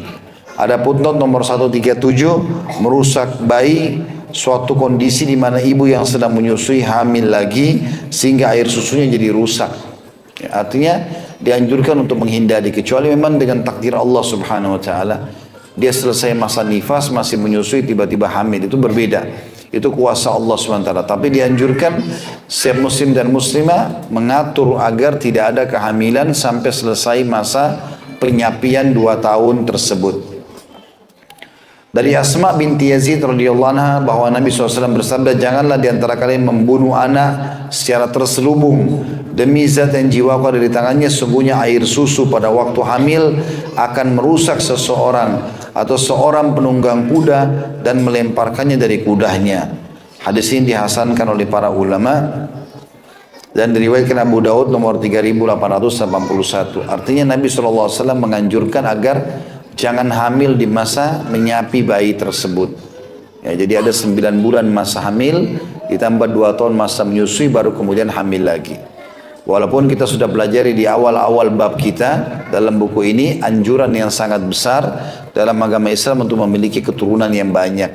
Ada putnot nomor 137, merusak bayi, suatu kondisi di mana ibu yang sedang menyusui hamil lagi sehingga air susunya jadi rusak. Ya, artinya dianjurkan untuk menghindari kecuali memang dengan takdir Allah Subhanahu wa taala. Dia selesai masa nifas masih menyusui tiba-tiba hamil, itu berbeda. Itu kuasa Allah SWT. Tapi dianjurkan setiap muslim dan muslimah mengatur agar tidak ada kehamilan sampai selesai masa penyapian 2 tahun tersebut. Dari Asma binti Yazid radhiyallahu anha bahwa Nabi SAW bersabda, janganlah di antara kalian membunuh anak secara terselubung. Demi zat yang jiwaku ada di tangannya, sungguhnya air susu pada waktu hamil akan merusak seseorang atau seorang penunggang kuda dan melemparkannya dari kudanya. Hadis ini dihasankan oleh para ulama dan diriwayatkan Abu Daud nomor 3881. Artinya Nabi SAW menganjurkan agar jangan hamil di masa menyapi bayi tersebut. Ya, jadi ada 9 bulan masa hamil, ditambah 2 tahun masa menyusui, baru kemudian hamil lagi. Walaupun kita sudah pelajari di awal-awal bab kita dalam buku ini, anjuran yang sangat besar dalam agama Islam untuk memiliki keturunan yang banyak.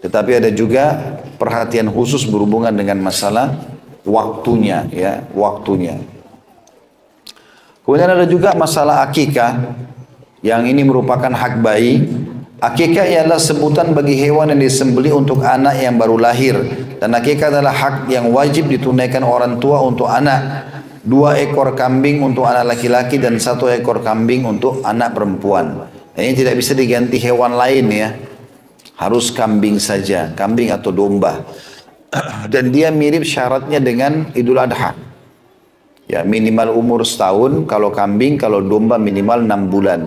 Tetapi ada juga perhatian khusus berhubungan dengan masalah waktunya, ya, waktunya. Kemudian ada juga masalah akikah, yang ini merupakan hak bayi. Akikah ialah sebutan bagi hewan yang disembelih untuk anak yang baru lahir, dan akikah adalah hak yang wajib ditunaikan orang tua untuk anak. 2 ekor kambing untuk anak laki-laki dan 1 ekor kambing untuk anak perempuan. Ini tidak bisa diganti hewan lain, ya, harus kambing saja, kambing atau domba. Dan dia mirip syaratnya dengan Idul Adha. Ya, minimal umur setahun kalau kambing, kalau domba minimal 6 bulan.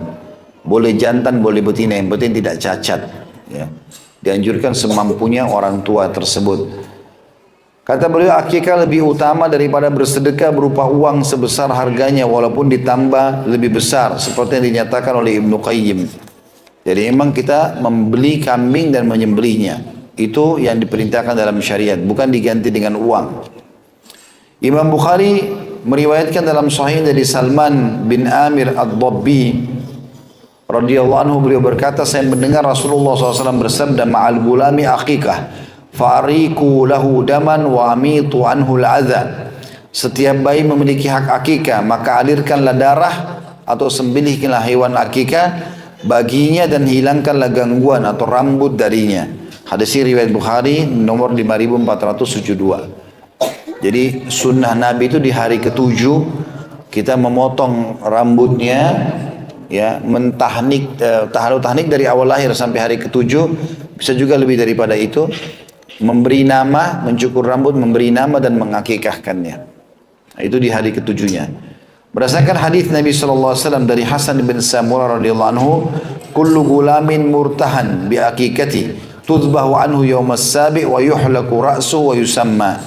Boleh jantan, boleh betina, yang penting tidak cacat. Ya. Dianjurkan semampunya orang tua tersebut. Kata beliau, akikah lebih utama daripada bersedekah berupa uang sebesar harganya walaupun ditambah lebih besar, seperti yang dinyatakan oleh Ibnu Qayyim. Jadi memang kita membeli kambing dan menyembelihnya, itu yang diperintahkan dalam syariat, bukan diganti dengan uang. Imam Bukhari meriwayatkan dalam Sahih dari Salman bin Amir Ad-Dabbi radhiyallahu anhu, beliau berkata, saya mendengar Rasulullah SAW bersabda, ma'al gulami akikah fariku lahu daman wa amitu anhu al-adha. Setiap bayi memiliki hak akikah, maka alirkanlah darah atau sembelihkanlah hewan akikah baginya dan hilangkanlah gangguan atau rambut darinya. Hadis ini riwayat Bukhari nomor 5472. Jadi sunnah Nabi itu di hari ke-7 kita memotong rambutnya, ya, mentahnik, tahnik dari awal lahir sampai hari ke-7, bisa juga lebih daripada itu, memberi nama, mencukur rambut, memberi nama dan mengakikahkannya. Itu di hari ke-7-nya. Berdasarkan hadis Nabi SAW dari Hasan bin Samurah radhiyallahu anhu, kullu gulamin murtahan bi akikati tudbahu anhu yawmas sabi' wa yuhlaku ra'su wa yusamma.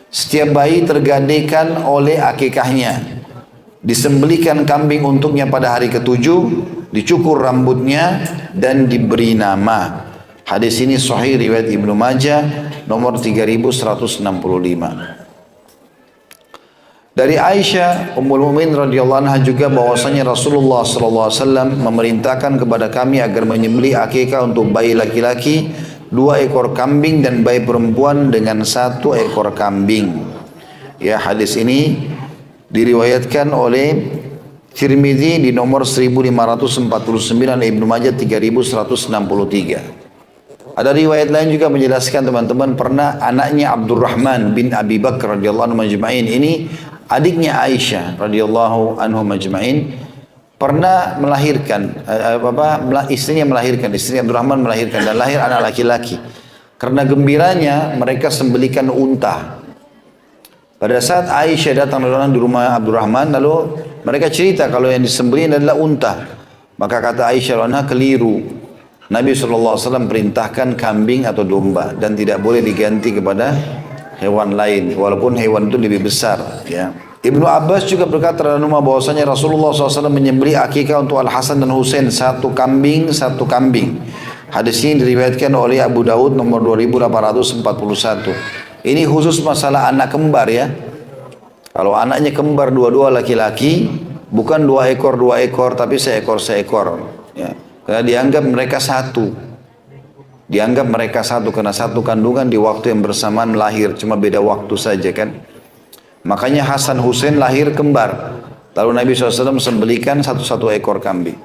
Setiap bayi tergantikan oleh akikahnya, disembelihkan kambing untuknya pada hari ke-7, dicukur rambutnya dan diberi nama. Hadis ini sahih riwayat Ibnu Majah nomor 3165. Dari Aisyah Ummul Mukminin radhiyallahu anha juga bahwasanya Rasulullah sallallahu alaihi wasallam memerintahkan kepada kami agar menyembelih akikah untuk bayi laki-laki 2 ekor kambing dan bayi perempuan dengan 1 ekor kambing. Ya, hadis ini diriwayatkan oleh Tirmidzi di nomor 1549, Ibnu Majah 3163. Ada riwayat lain juga menjelaskan, teman-teman, pernah anaknya Abdurrahman bin Abi Bakar radhiyallahu anhu majma'in, ini adiknya Aisyah radhiyallahu anhu majma'in, pernah melahirkan, istrinya melahirkan, istri Abdurrahman melahirkan dan lahir anak laki-laki. Karena gembiranya mereka sembelihkan unta. Pada saat Aisyah datang di rumah Abdurrahman, lalu mereka cerita kalau yang disembelih adalah unta. Maka kata Aisyah radhiyallahu anha, keliru. Nabi SAW perintahkan kambing atau domba dan tidak boleh diganti kepada hewan lain walaupun hewan itu lebih besar, ya. Ibnu Abbas juga berkata dalam rumah bahwasanya Rasulullah SAW menyembelih akikah untuk Al-Hasan dan Husain 1 kambing 1 kambing. Hadis ini diriwayatkan oleh Abu Daud nomor 2841. Ini khusus masalah anak kembar, ya. Kalau anaknya kembar dua-dua laki-laki, bukan 2 ekor tapi seekor, ya. Karena dianggap mereka satu. Dianggap mereka satu karena satu kandungan di waktu yang bersamaan lahir. Cuma beda waktu saja, kan. Makanya Hasan Husain lahir kembar. Lalu Nabi SAW sembelihkan 1 ekor kambing.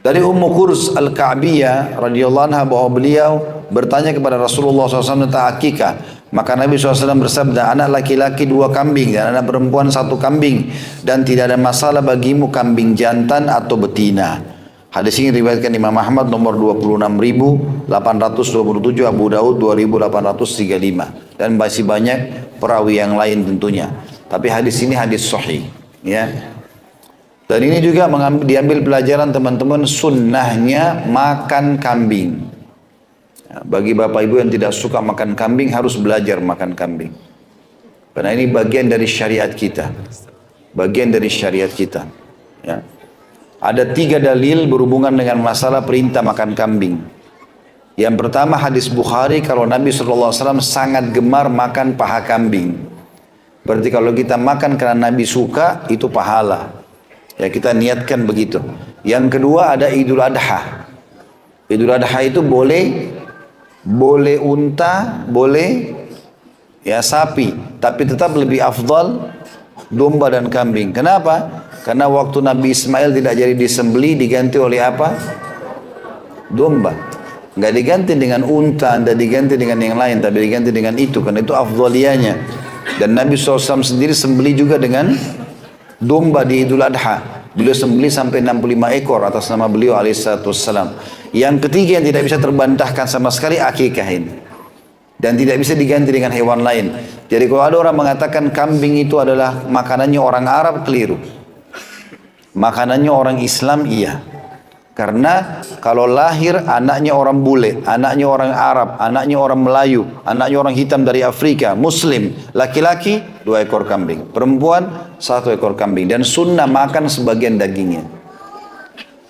Dari Ummu Qurs Al-Ka'biyah radhiyallahu anha bahwa beliau bertanya kepada Rasulullah SAW tentang akikah. Maka Nabi SAW bersabda, anak laki-laki 2 kambing dan anak perempuan 1 kambing. Dan tidak ada masalah bagimu kambing jantan atau betina. Hadis ini diriwayatkan Imam Ahmad nomor 26.827, Abu Daud 2835, dan masih banyak perawi yang lain tentunya. Tapi hadis ini hadis sahih, ya. Dan ini juga diambil pelajaran teman-teman, sunnahnya makan kambing. Bagi bapak ibu yang tidak suka makan kambing harus belajar makan kambing. Karena ini bagian dari syariat kita. Bagian dari syariat kita, ya. Ada 3 dalil berhubungan dengan masalah perintah makan kambing. Yang pertama hadis Bukhari, kalau Nabi SAW sangat gemar makan paha kambing. Berarti kalau kita makan karena Nabi suka, itu pahala. Ya, kita niatkan begitu. Yang kedua ada Idul Adha. Idul Adha itu boleh unta, boleh ya sapi, tapi tetap lebih afdal domba dan kambing. Kenapa? Karena waktu Nabi Ismail tidak jadi disembeli, diganti oleh apa? Domba. Nggak diganti dengan unta, tidak diganti dengan yang lain, tapi diganti dengan itu, karena itu afdaliyanya. Dan Nabi SAW sendiri sembeli juga dengan domba di Idul Adha. Beliau sembeli sampai 65 ekor atas nama beliau alaihissalam. Yang ketiga yang tidak bisa terbantahkan sama sekali, akikah ini. Dan tidak bisa diganti dengan hewan lain. Jadi kalau ada orang mengatakan kambing itu adalah makanannya orang Arab, keliru. Makanannya orang Islam, iya. Karena kalau lahir anaknya orang bule, anaknya orang Arab, anaknya orang Melayu, anaknya orang hitam dari Afrika, Muslim, laki-laki 2 ekor kambing, perempuan 1 ekor kambing, dan sunnah makan sebagian dagingnya.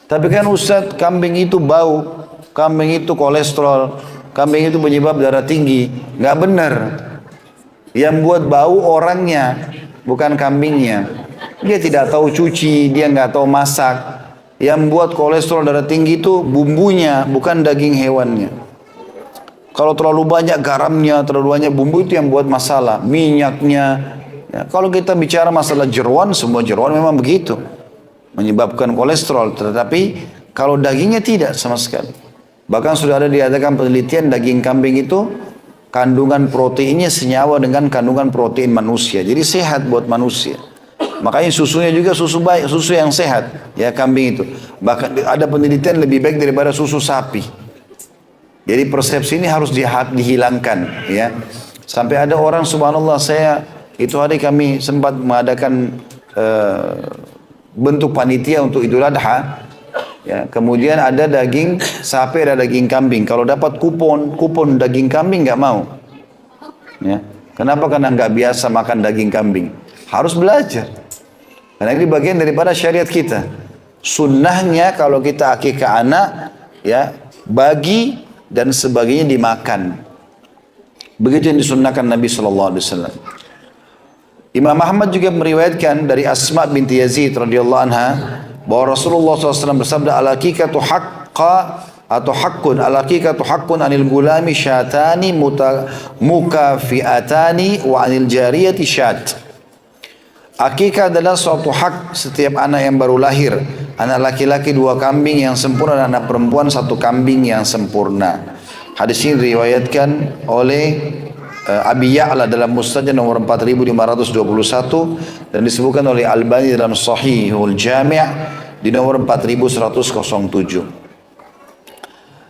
Tapi kan Ustaz, kambing itu bau, kambing itu kolesterol, kambing itu penyebab darah tinggi. Nggak benar. Yang buat bau orangnya, bukan kambingnya. Dia tidak tahu cuci, dia nggak tahu masak. Yang buat kolesterol darah tinggi itu bumbunya, bukan daging hewannya. Kalau terlalu banyak garamnya, terlalu banyak bumbu, itu yang buat masalah. Minyaknya. Ya, kalau kita bicara masalah jeroan, semua jeroan memang begitu, menyebabkan kolesterol. Tetapi kalau dagingnya tidak sama sekali. Bahkan sudah ada diadakan penelitian, daging kambing itu kandungan proteinnya senyawa dengan kandungan protein manusia. Jadi sehat buat manusia. Makanya susunya juga susu baik, susu yang sehat, ya kambing itu. Bahkan ada penelitian lebih baik daripada susu sapi. Jadi persepsi ini harus dihilangkan, ya. Sampai ada orang, subhanallah, itu hari kami sempat mengadakan bentuk panitia untuk Idul Adha. Ya, kemudian ada daging sapi, ada daging kambing. Kalau dapat kupon daging kambing nggak mau. Ya. Kenapa? Karena nggak biasa makan daging kambing. Harus belajar. Karena ini bagian daripada syariat kita. Sunnahnya kalau kita akikah anak, ya bagi dan sebagainya dimakan. Begitu yang disunnahkan Nabi SAW. Imam Ahmad juga meriwayatkan dari Asma binti Yazid radhiyallahu anha bahwa Rasulullah SAW bersabda, al-hakikatu haqqa atau haqqun, al-hakikatu haqqun anil gulami syatani mukafiatani wa anil jariyati syat. Akikah adalah suatu hak setiap anak yang baru lahir. Anak laki-laki 2 kambing yang sempurna dan anak perempuan 1 kambing yang sempurna. Hadis ini diriwayatkan oleh Abi Ya'la dalam Musnadnya nomor 4521 dan disebutkan oleh Albani dalam Sahihul Jami' di nomor 4107.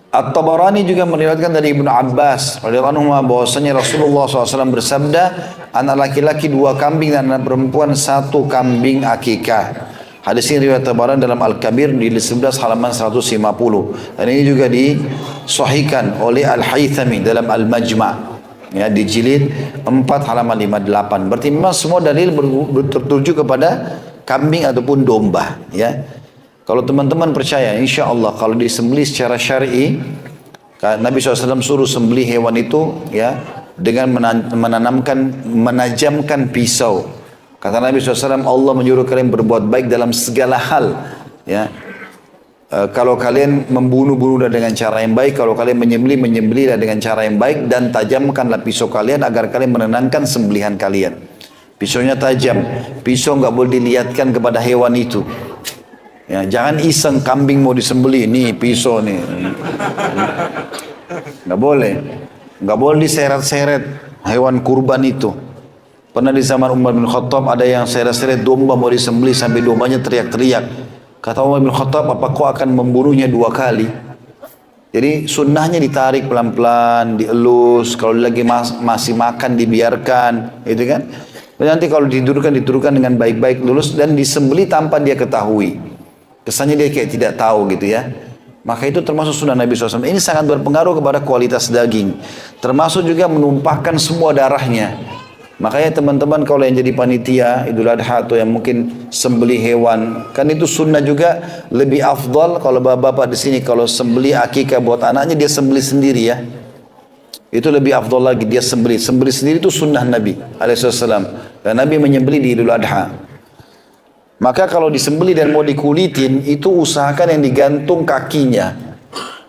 At-Tabarani juga meriwayatkan dari Ibnu Abbas radhiyallahu anhu bahwasanya Rasulullah SAW bersabda, anak laki-laki 2 kambing dan anak perempuan 1 kambing akikah. Hadis ini riwayat Tabarani dalam Al-Kabir di 11 halaman 150. Dan ini juga disahihkan oleh Al-Haythami dalam Al-Majma', ya, di jilid 4 halaman 58. Berarti memang semua dalil tertuju kepada kambing ataupun domba, ya. Kalau teman-teman percaya, insya Allah kalau disembelih secara syar'i, Nabi SAW suruh sembelih hewan itu, ya, dengan menajamkan pisau. Kata Nabi SAW, Allah menyuruh kalian berbuat baik dalam segala hal, ya. Kalau kalian membunuh dengan cara yang baik, kalau kalian menyembelih dengan cara yang baik, dan tajamkanlah pisau kalian agar kalian menenangkan sembelihan kalian. Pisaunya tajam, pisau nggak boleh dilihatkan kepada hewan itu. Ya, jangan iseng kambing mau disembelih, nih pisau nih. Nggak boleh diseret-seret hewan kurban itu. Pernah di zaman Umar bin Khattab ada yang seret-seret domba mau disembelih sampai dombanya teriak-teriak. Kata Umar bin Khattab, apa kau akan membunuhnya 2 kali? Jadi sunnahnya ditarik pelan-pelan, dielus, kalau lagi masih makan dibiarkan, gitu kan. Dan nanti kalau diturunkan dengan baik-baik, lulus, dan disembeli tanpa dia ketahui. Kesannya dia kayak tidak tahu gitu ya. Maka itu termasuk sunnah Nabi SAW. Ini sangat berpengaruh kepada kualitas daging. Termasuk juga menumpahkan semua darahnya. Makanya teman-teman kalau yang jadi panitia Idul Adha atau yang mungkin sembeli hewan, kan itu sunnah juga, lebih afdal kalau bapak-bapak di sini kalau sembeli akikah buat anaknya dia sembeli sendiri ya. Itu lebih afdal lagi dia sembeli. Sembeli sendiri itu sunnah Nabi alaihissalam. Dan Nabi menyembeli di Idul Adha. Maka kalau disembeli dan mau dikulitin, itu usahakan yang digantung kakinya.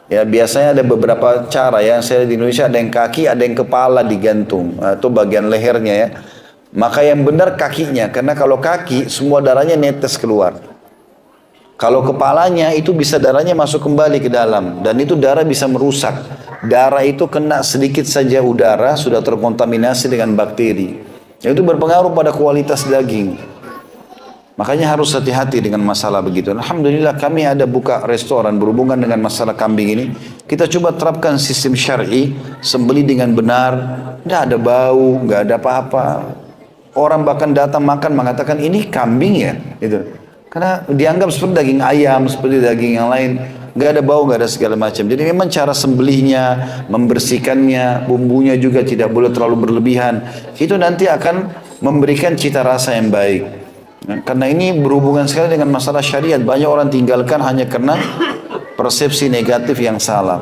Ya biasanya ada beberapa cara ya, saya di Indonesia ada yang kaki, ada yang kepala digantung, atau bagian lehernya ya. Maka yang benar kakinya, karena kalau kaki semua darahnya netes keluar. Kalau kepalanya itu bisa darahnya masuk kembali ke dalam, dan itu darah bisa merusak. Darah itu kena sedikit saja udara, sudah terkontaminasi dengan bakteri. Itu berpengaruh pada kualitas daging. Makanya harus hati-hati dengan masalah begitu. Alhamdulillah kami ada buka restoran berhubungan dengan masalah kambing ini. Kita coba terapkan sistem syar'i, sembeli dengan benar, tidak ada bau, nggak ada apa-apa. Orang bahkan datang makan mengatakan ini kambing ya, gitu. Karena dianggap seperti daging ayam, seperti daging yang lain, nggak ada bau, nggak ada segala macam. Jadi memang cara sembelihnya, membersihkannya, bumbunya juga tidak boleh terlalu berlebihan. Itu nanti akan memberikan cita rasa yang baik. Karena ini berhubungan sekali dengan masalah syariat. Banyak orang tinggalkan hanya karena persepsi negatif yang salah.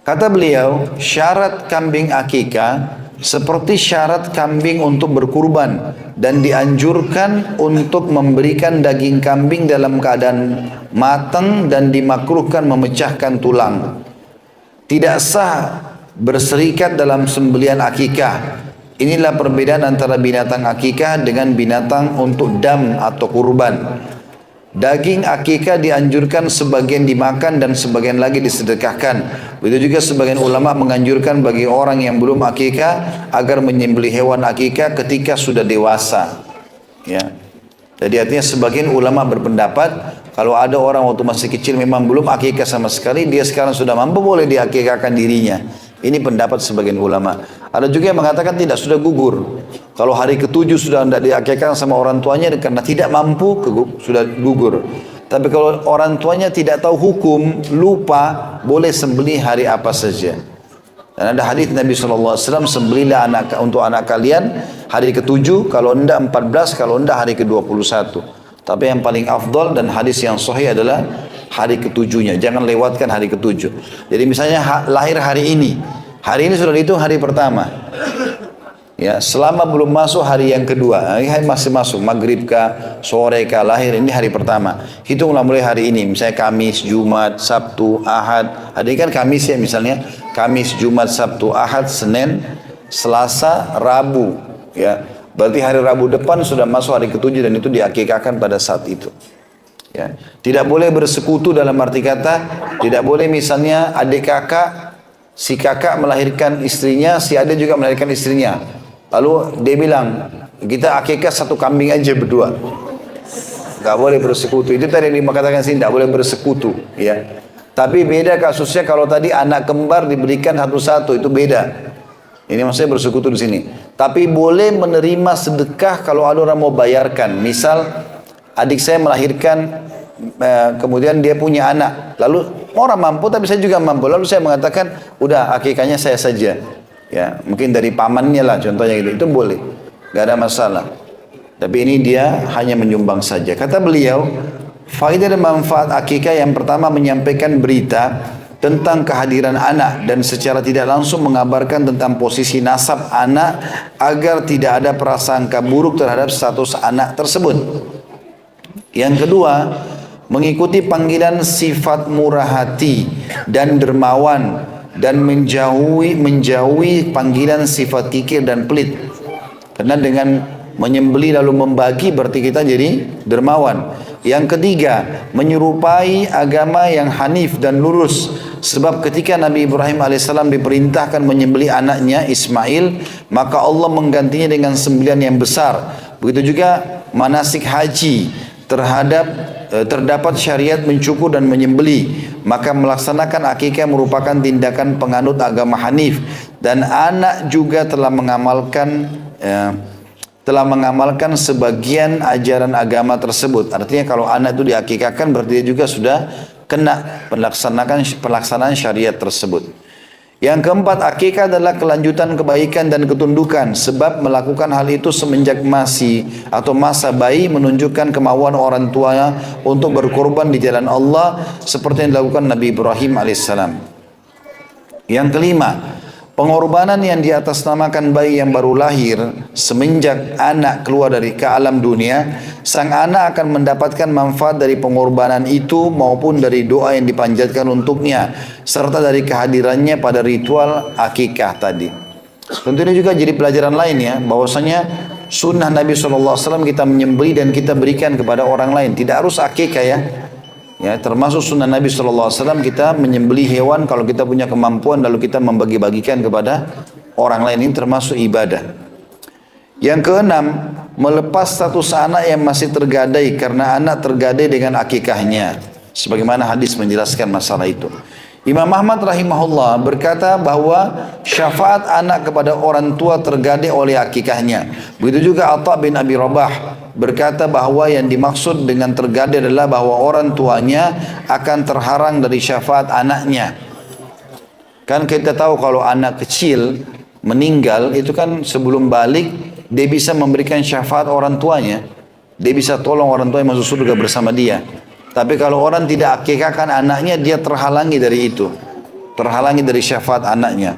Kata beliau, syarat kambing akikah seperti syarat kambing untuk berkurban, dan dianjurkan untuk memberikan daging kambing dalam keadaan matang dan dimakruhkan memecahkan tulang. Tidak sah berserikat dalam sembelian akikah. Inilah perbedaan antara binatang akikah dengan binatang untuk dam atau kurban. Daging akikah dianjurkan sebagian dimakan dan sebagian lagi disedekahkan. Begitu juga sebagian ulama menganjurkan bagi orang yang belum akikah agar menyembelih hewan akikah ketika sudah dewasa. Ya. Jadi artinya sebagian ulama berpendapat kalau ada orang waktu masih kecil memang belum akikah sama sekali, dia sekarang sudah mampu, boleh diakikahkan dirinya. Ini pendapat sebagian ulama. Ada juga yang mengatakan tidak, sudah gugur. Kalau hari ke-7 sudah tidak diakikahkan sama orang tuanya karena tidak mampu, sudah gugur. Tapi kalau orang tuanya tidak tahu hukum, lupa, boleh sembelih hari apa saja. Dan ada hadis Nabi SAW, sembelihlah untuk anak kalian hari ke-7, kalau tidak 14, kalau tidak hari ke-21. Tapi yang paling afdal dan hadis yang sahih adalah hari ke-7-nya. Jangan lewatkan hari ke-7. Jadi misalnya lahir hari ini sudah dihitung hari pertama. Ya, selama belum masuk hari yang kedua, hari masih masuk, maghrib kah, sore kah, lahir ini hari pertama. Hitunglah mulai hari ini, misalnya Kamis, Jumat, Sabtu, Ahad. Ada kan Kamis ya misalnya, Kamis, Jumat, Sabtu, Ahad, Senin, Selasa, Rabu. Ya, berarti hari Rabu depan sudah masuk hari ke-7 dan itu diakikahkan pada saat itu. Ya. Tidak boleh bersekutu dalam arti kata, tidak boleh misalnya adik kakak, si kakak melahirkan istrinya, si adik juga melahirkan istrinya. Lalu dia bilang, kita akikah satu kambing aja berdua. Gak boleh bersekutu. Itu tadi yang dikatakan sini, tidak boleh bersekutu. Ya. Tapi beda kasusnya kalau tadi anak kembar diberikan satu-satu, itu beda. Ini maksudnya bersekutu di sini. Tapi boleh menerima sedekah kalau ada orang mau bayarkan. Misal adik saya melahirkan, kemudian dia punya anak, lalu orang mampu tapi saya juga mampu, lalu saya mengatakan udah akikahnya saya saja, ya mungkin dari pamannya lah contohnya gitu, itu boleh, gak ada masalah. Tapi ini dia hanya menyumbang saja. Kata beliau, faedah dan manfaat akikah yang pertama menyampaikan berita tentang kehadiran anak dan secara tidak langsung mengabarkan tentang posisi nasab anak agar tidak ada prasangka buruk terhadap status anak tersebut. Yang kedua, mengikuti panggilan sifat murah hati dan dermawan dan menjauhi panggilan sifat kikir dan pelit. Karena dengan menyembelih lalu membagi berarti kita jadi dermawan. Yang ketiga, menyerupai agama yang hanif dan lurus. Sebab ketika Nabi Ibrahim alaihissalam diperintahkan menyembelih anaknya Ismail, maka Allah menggantinya dengan sembelihan yang besar. Begitu juga manasik haji. terdapat syariat mencukur dan menyembeli, maka melaksanakan akikah merupakan tindakan penganut agama Hanif, dan anak juga telah mengamalkan sebagian ajaran agama tersebut. Artinya kalau anak itu diakikahkan berarti dia juga sudah kena pelaksanaan syariat tersebut. Yang keempat, akikah adalah kelanjutan kebaikan dan ketundukan, sebab melakukan hal itu semenjak masih atau masa bayi menunjukkan kemauan orang tuanya untuk berkorban di jalan Allah seperti yang dilakukan Nabi Ibrahim alaihissalam. Yang kelima, pengorbanan yang diatasnamakan bayi yang baru lahir semenjak anak keluar dari ke alam dunia. Sang anak akan mendapatkan manfaat dari pengorbanan itu maupun dari doa yang dipanjatkan untuknya, serta dari kehadirannya pada ritual akikah tadi. Tentunya juga jadi pelajaran lain ya, bahwasanya sunnah Nabi SAW kita menyembelih dan kita berikan kepada orang lain. Tidak harus akikah ya. Ya, termasuk sunnah Nabi SAW kita menyembelih hewan kalau kita punya kemampuan, lalu kita membagi-bagikan kepada orang lain. Ini termasuk ibadah. Yang keenam, melepas status anak yang masih tergadai karena anak tergadai dengan akikahnya, sebagaimana hadis menjelaskan masalah itu. Imam Ahmad rahimahullah berkata bahwa syafaat anak kepada orang tua tergadai oleh akikahnya. Begitu juga Atha bin Abi Rabah berkata bahwa yang dimaksud dengan tergadai adalah bahwa orang tuanya akan terharang dari syafaat anaknya. Kan kita tahu kalau anak kecil meninggal itu kan sebelum balik dia bisa memberikan syafaat orang tuanya. Dia bisa tolong orang tuanya masuk surga bersama dia. Tapi kalau orang tidak akikahkan anaknya, dia terhalangi dari itu. Terhalangi dari syafaat anaknya.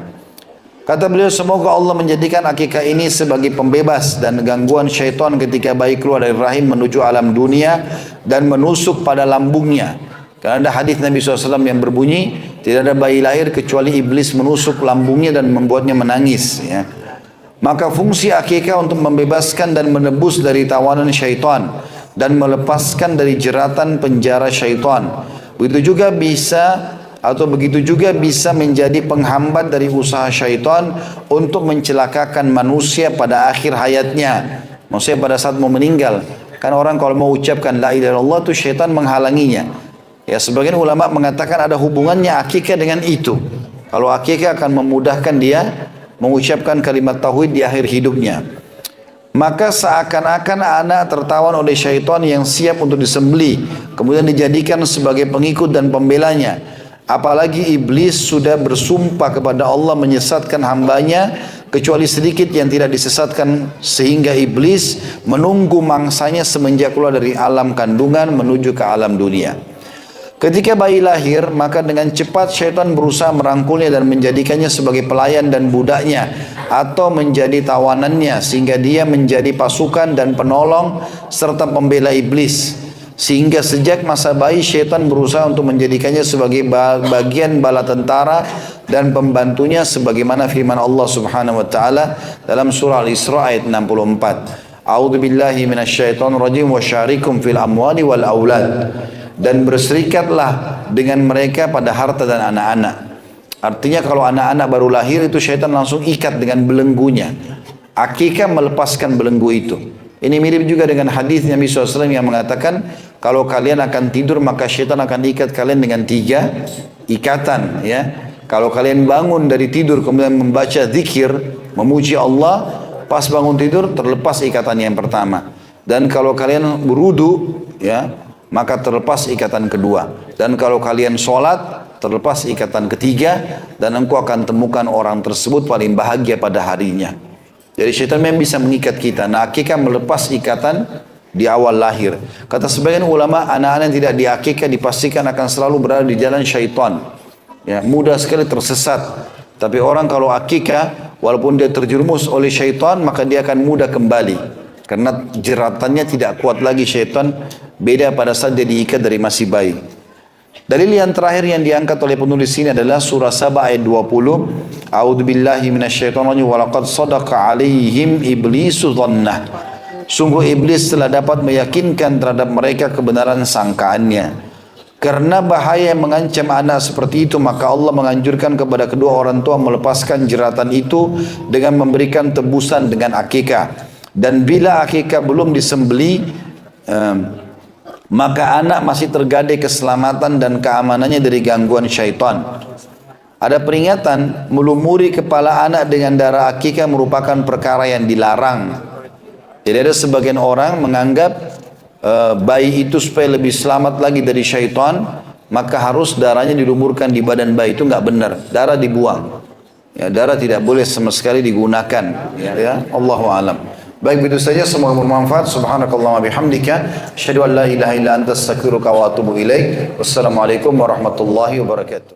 Kata beliau, semoga Allah menjadikan akikah ini sebagai pembebas dan gangguan syaitan ketika bayi keluar dari rahim menuju alam dunia dan menusuk pada lambungnya. Karena ada hadis Nabi SAW yang berbunyi, tidak ada bayi lahir kecuali iblis menusuk lambungnya dan membuatnya menangis. Ya. Maka fungsi akikah untuk membebaskan dan menebus dari tawanan syaitan dan melepaskan dari jeratan penjara syaitan. Begitu juga bisa menjadi penghambat dari usaha syaitan untuk mencelakakan manusia pada akhir hayatnya. Maksudnya pada saat mau meninggal. Kan orang kalau mau ucapkan la ilaha illallah itu syaitan menghalanginya. Ya, sebagian ulama mengatakan ada hubungannya akikah dengan itu. Kalau akikah akan memudahkan dia mengucapkan kalimat tauhid di akhir hidupnya. Maka seakan-akan anak tertawan oleh syaitan yang siap untuk disembelih, kemudian dijadikan sebagai pengikut dan pembelanya. Apalagi iblis sudah bersumpah kepada Allah menyesatkan hambanya, kecuali sedikit yang tidak disesatkan, sehingga iblis menunggu mangsanya semenjak keluar dari alam kandungan menuju ke alam dunia. Ketika bayi lahir, maka dengan cepat syaitan berusaha merangkulnya dan menjadikannya sebagai pelayan dan budaknya atau menjadi tawanannya, sehingga dia menjadi pasukan dan penolong serta pembela iblis. Sehingga sejak masa bayi syaitan berusaha untuk menjadikannya sebagai bagian bala tentara dan pembantunya, sebagaimana firman Allah Subhanahu wa taala dalam surah Al-Isra ayat 64. A'udzu billahi minasyaitonir rajim wa syarikum fil amwali wal aulad. Dan berserikatlah dengan mereka pada harta dan anak-anak. Artinya kalau anak-anak baru lahir itu syaitan langsung ikat dengan belenggunya. Akikah melepaskan belenggu itu. Ini mirip juga dengan hadis Nabi SAW yang mengatakan, kalau kalian akan tidur maka syaitan akan ikat kalian dengan 3 ikatan. Ya, kalau kalian bangun dari tidur kemudian membaca zikir, memuji Allah, pas bangun tidur terlepas ikatan yang pertama. Dan kalau kalian berudu, ya, maka terlepas ikatan kedua. Dan kalau kalian sholat, terlepas ikatan ketiga, dan engkau akan temukan orang tersebut paling bahagia pada harinya. Jadi syaitan memang bisa mengikat kita. Nah, akikah melepas ikatan di awal lahir. Kata sebagian ulama, anak-anak yang tidak diakikah dipastikan akan selalu berada di jalan syaitan. Ya, mudah sekali tersesat. Tapi orang kalau akikah, walaupun dia terjerumus oleh syaitan, maka dia akan mudah kembali. Karena jeratannya tidak kuat lagi syaitan. Beda pada saat dia diikat dari masih bayi. Dalil yang terakhir yang diangkat oleh penulis ini adalah surah Saba ayat 20. A'udzubillahi minasyaitonirrajim wa laqad sadaqa 'alaihim iblisu dhannah. Sungguh iblis telah dapat meyakinkan terhadap mereka kebenaran sangkaannya. Karena bahaya yang mengancam anak seperti itu, maka Allah menganjurkan kepada kedua orang tua melepaskan jeratan itu dengan memberikan tebusan dengan akikah. Dan bila akikah belum disembeli, maka anak masih tergadai keselamatan dan keamanannya dari gangguan syaitan. Ada peringatan, melumuri kepala anak dengan darah akikah merupakan perkara yang dilarang. Jadi ada sebagian orang menganggap bayi itu supaya lebih selamat lagi dari syaitan, maka harus darahnya dilumurkan di badan bayi. Itu nggak benar, darah dibuang. Ya, darah tidak boleh sama sekali digunakan. Ya, Allahu a'lam. Baik, begitu saja, semoga bermanfaat. Subhanakallahumma bihamdika asyhadu an la ilaha illa anta astaghfiruka wa atubu ilaik. Wassalamualaikum warahmatullahi wabarakatuh.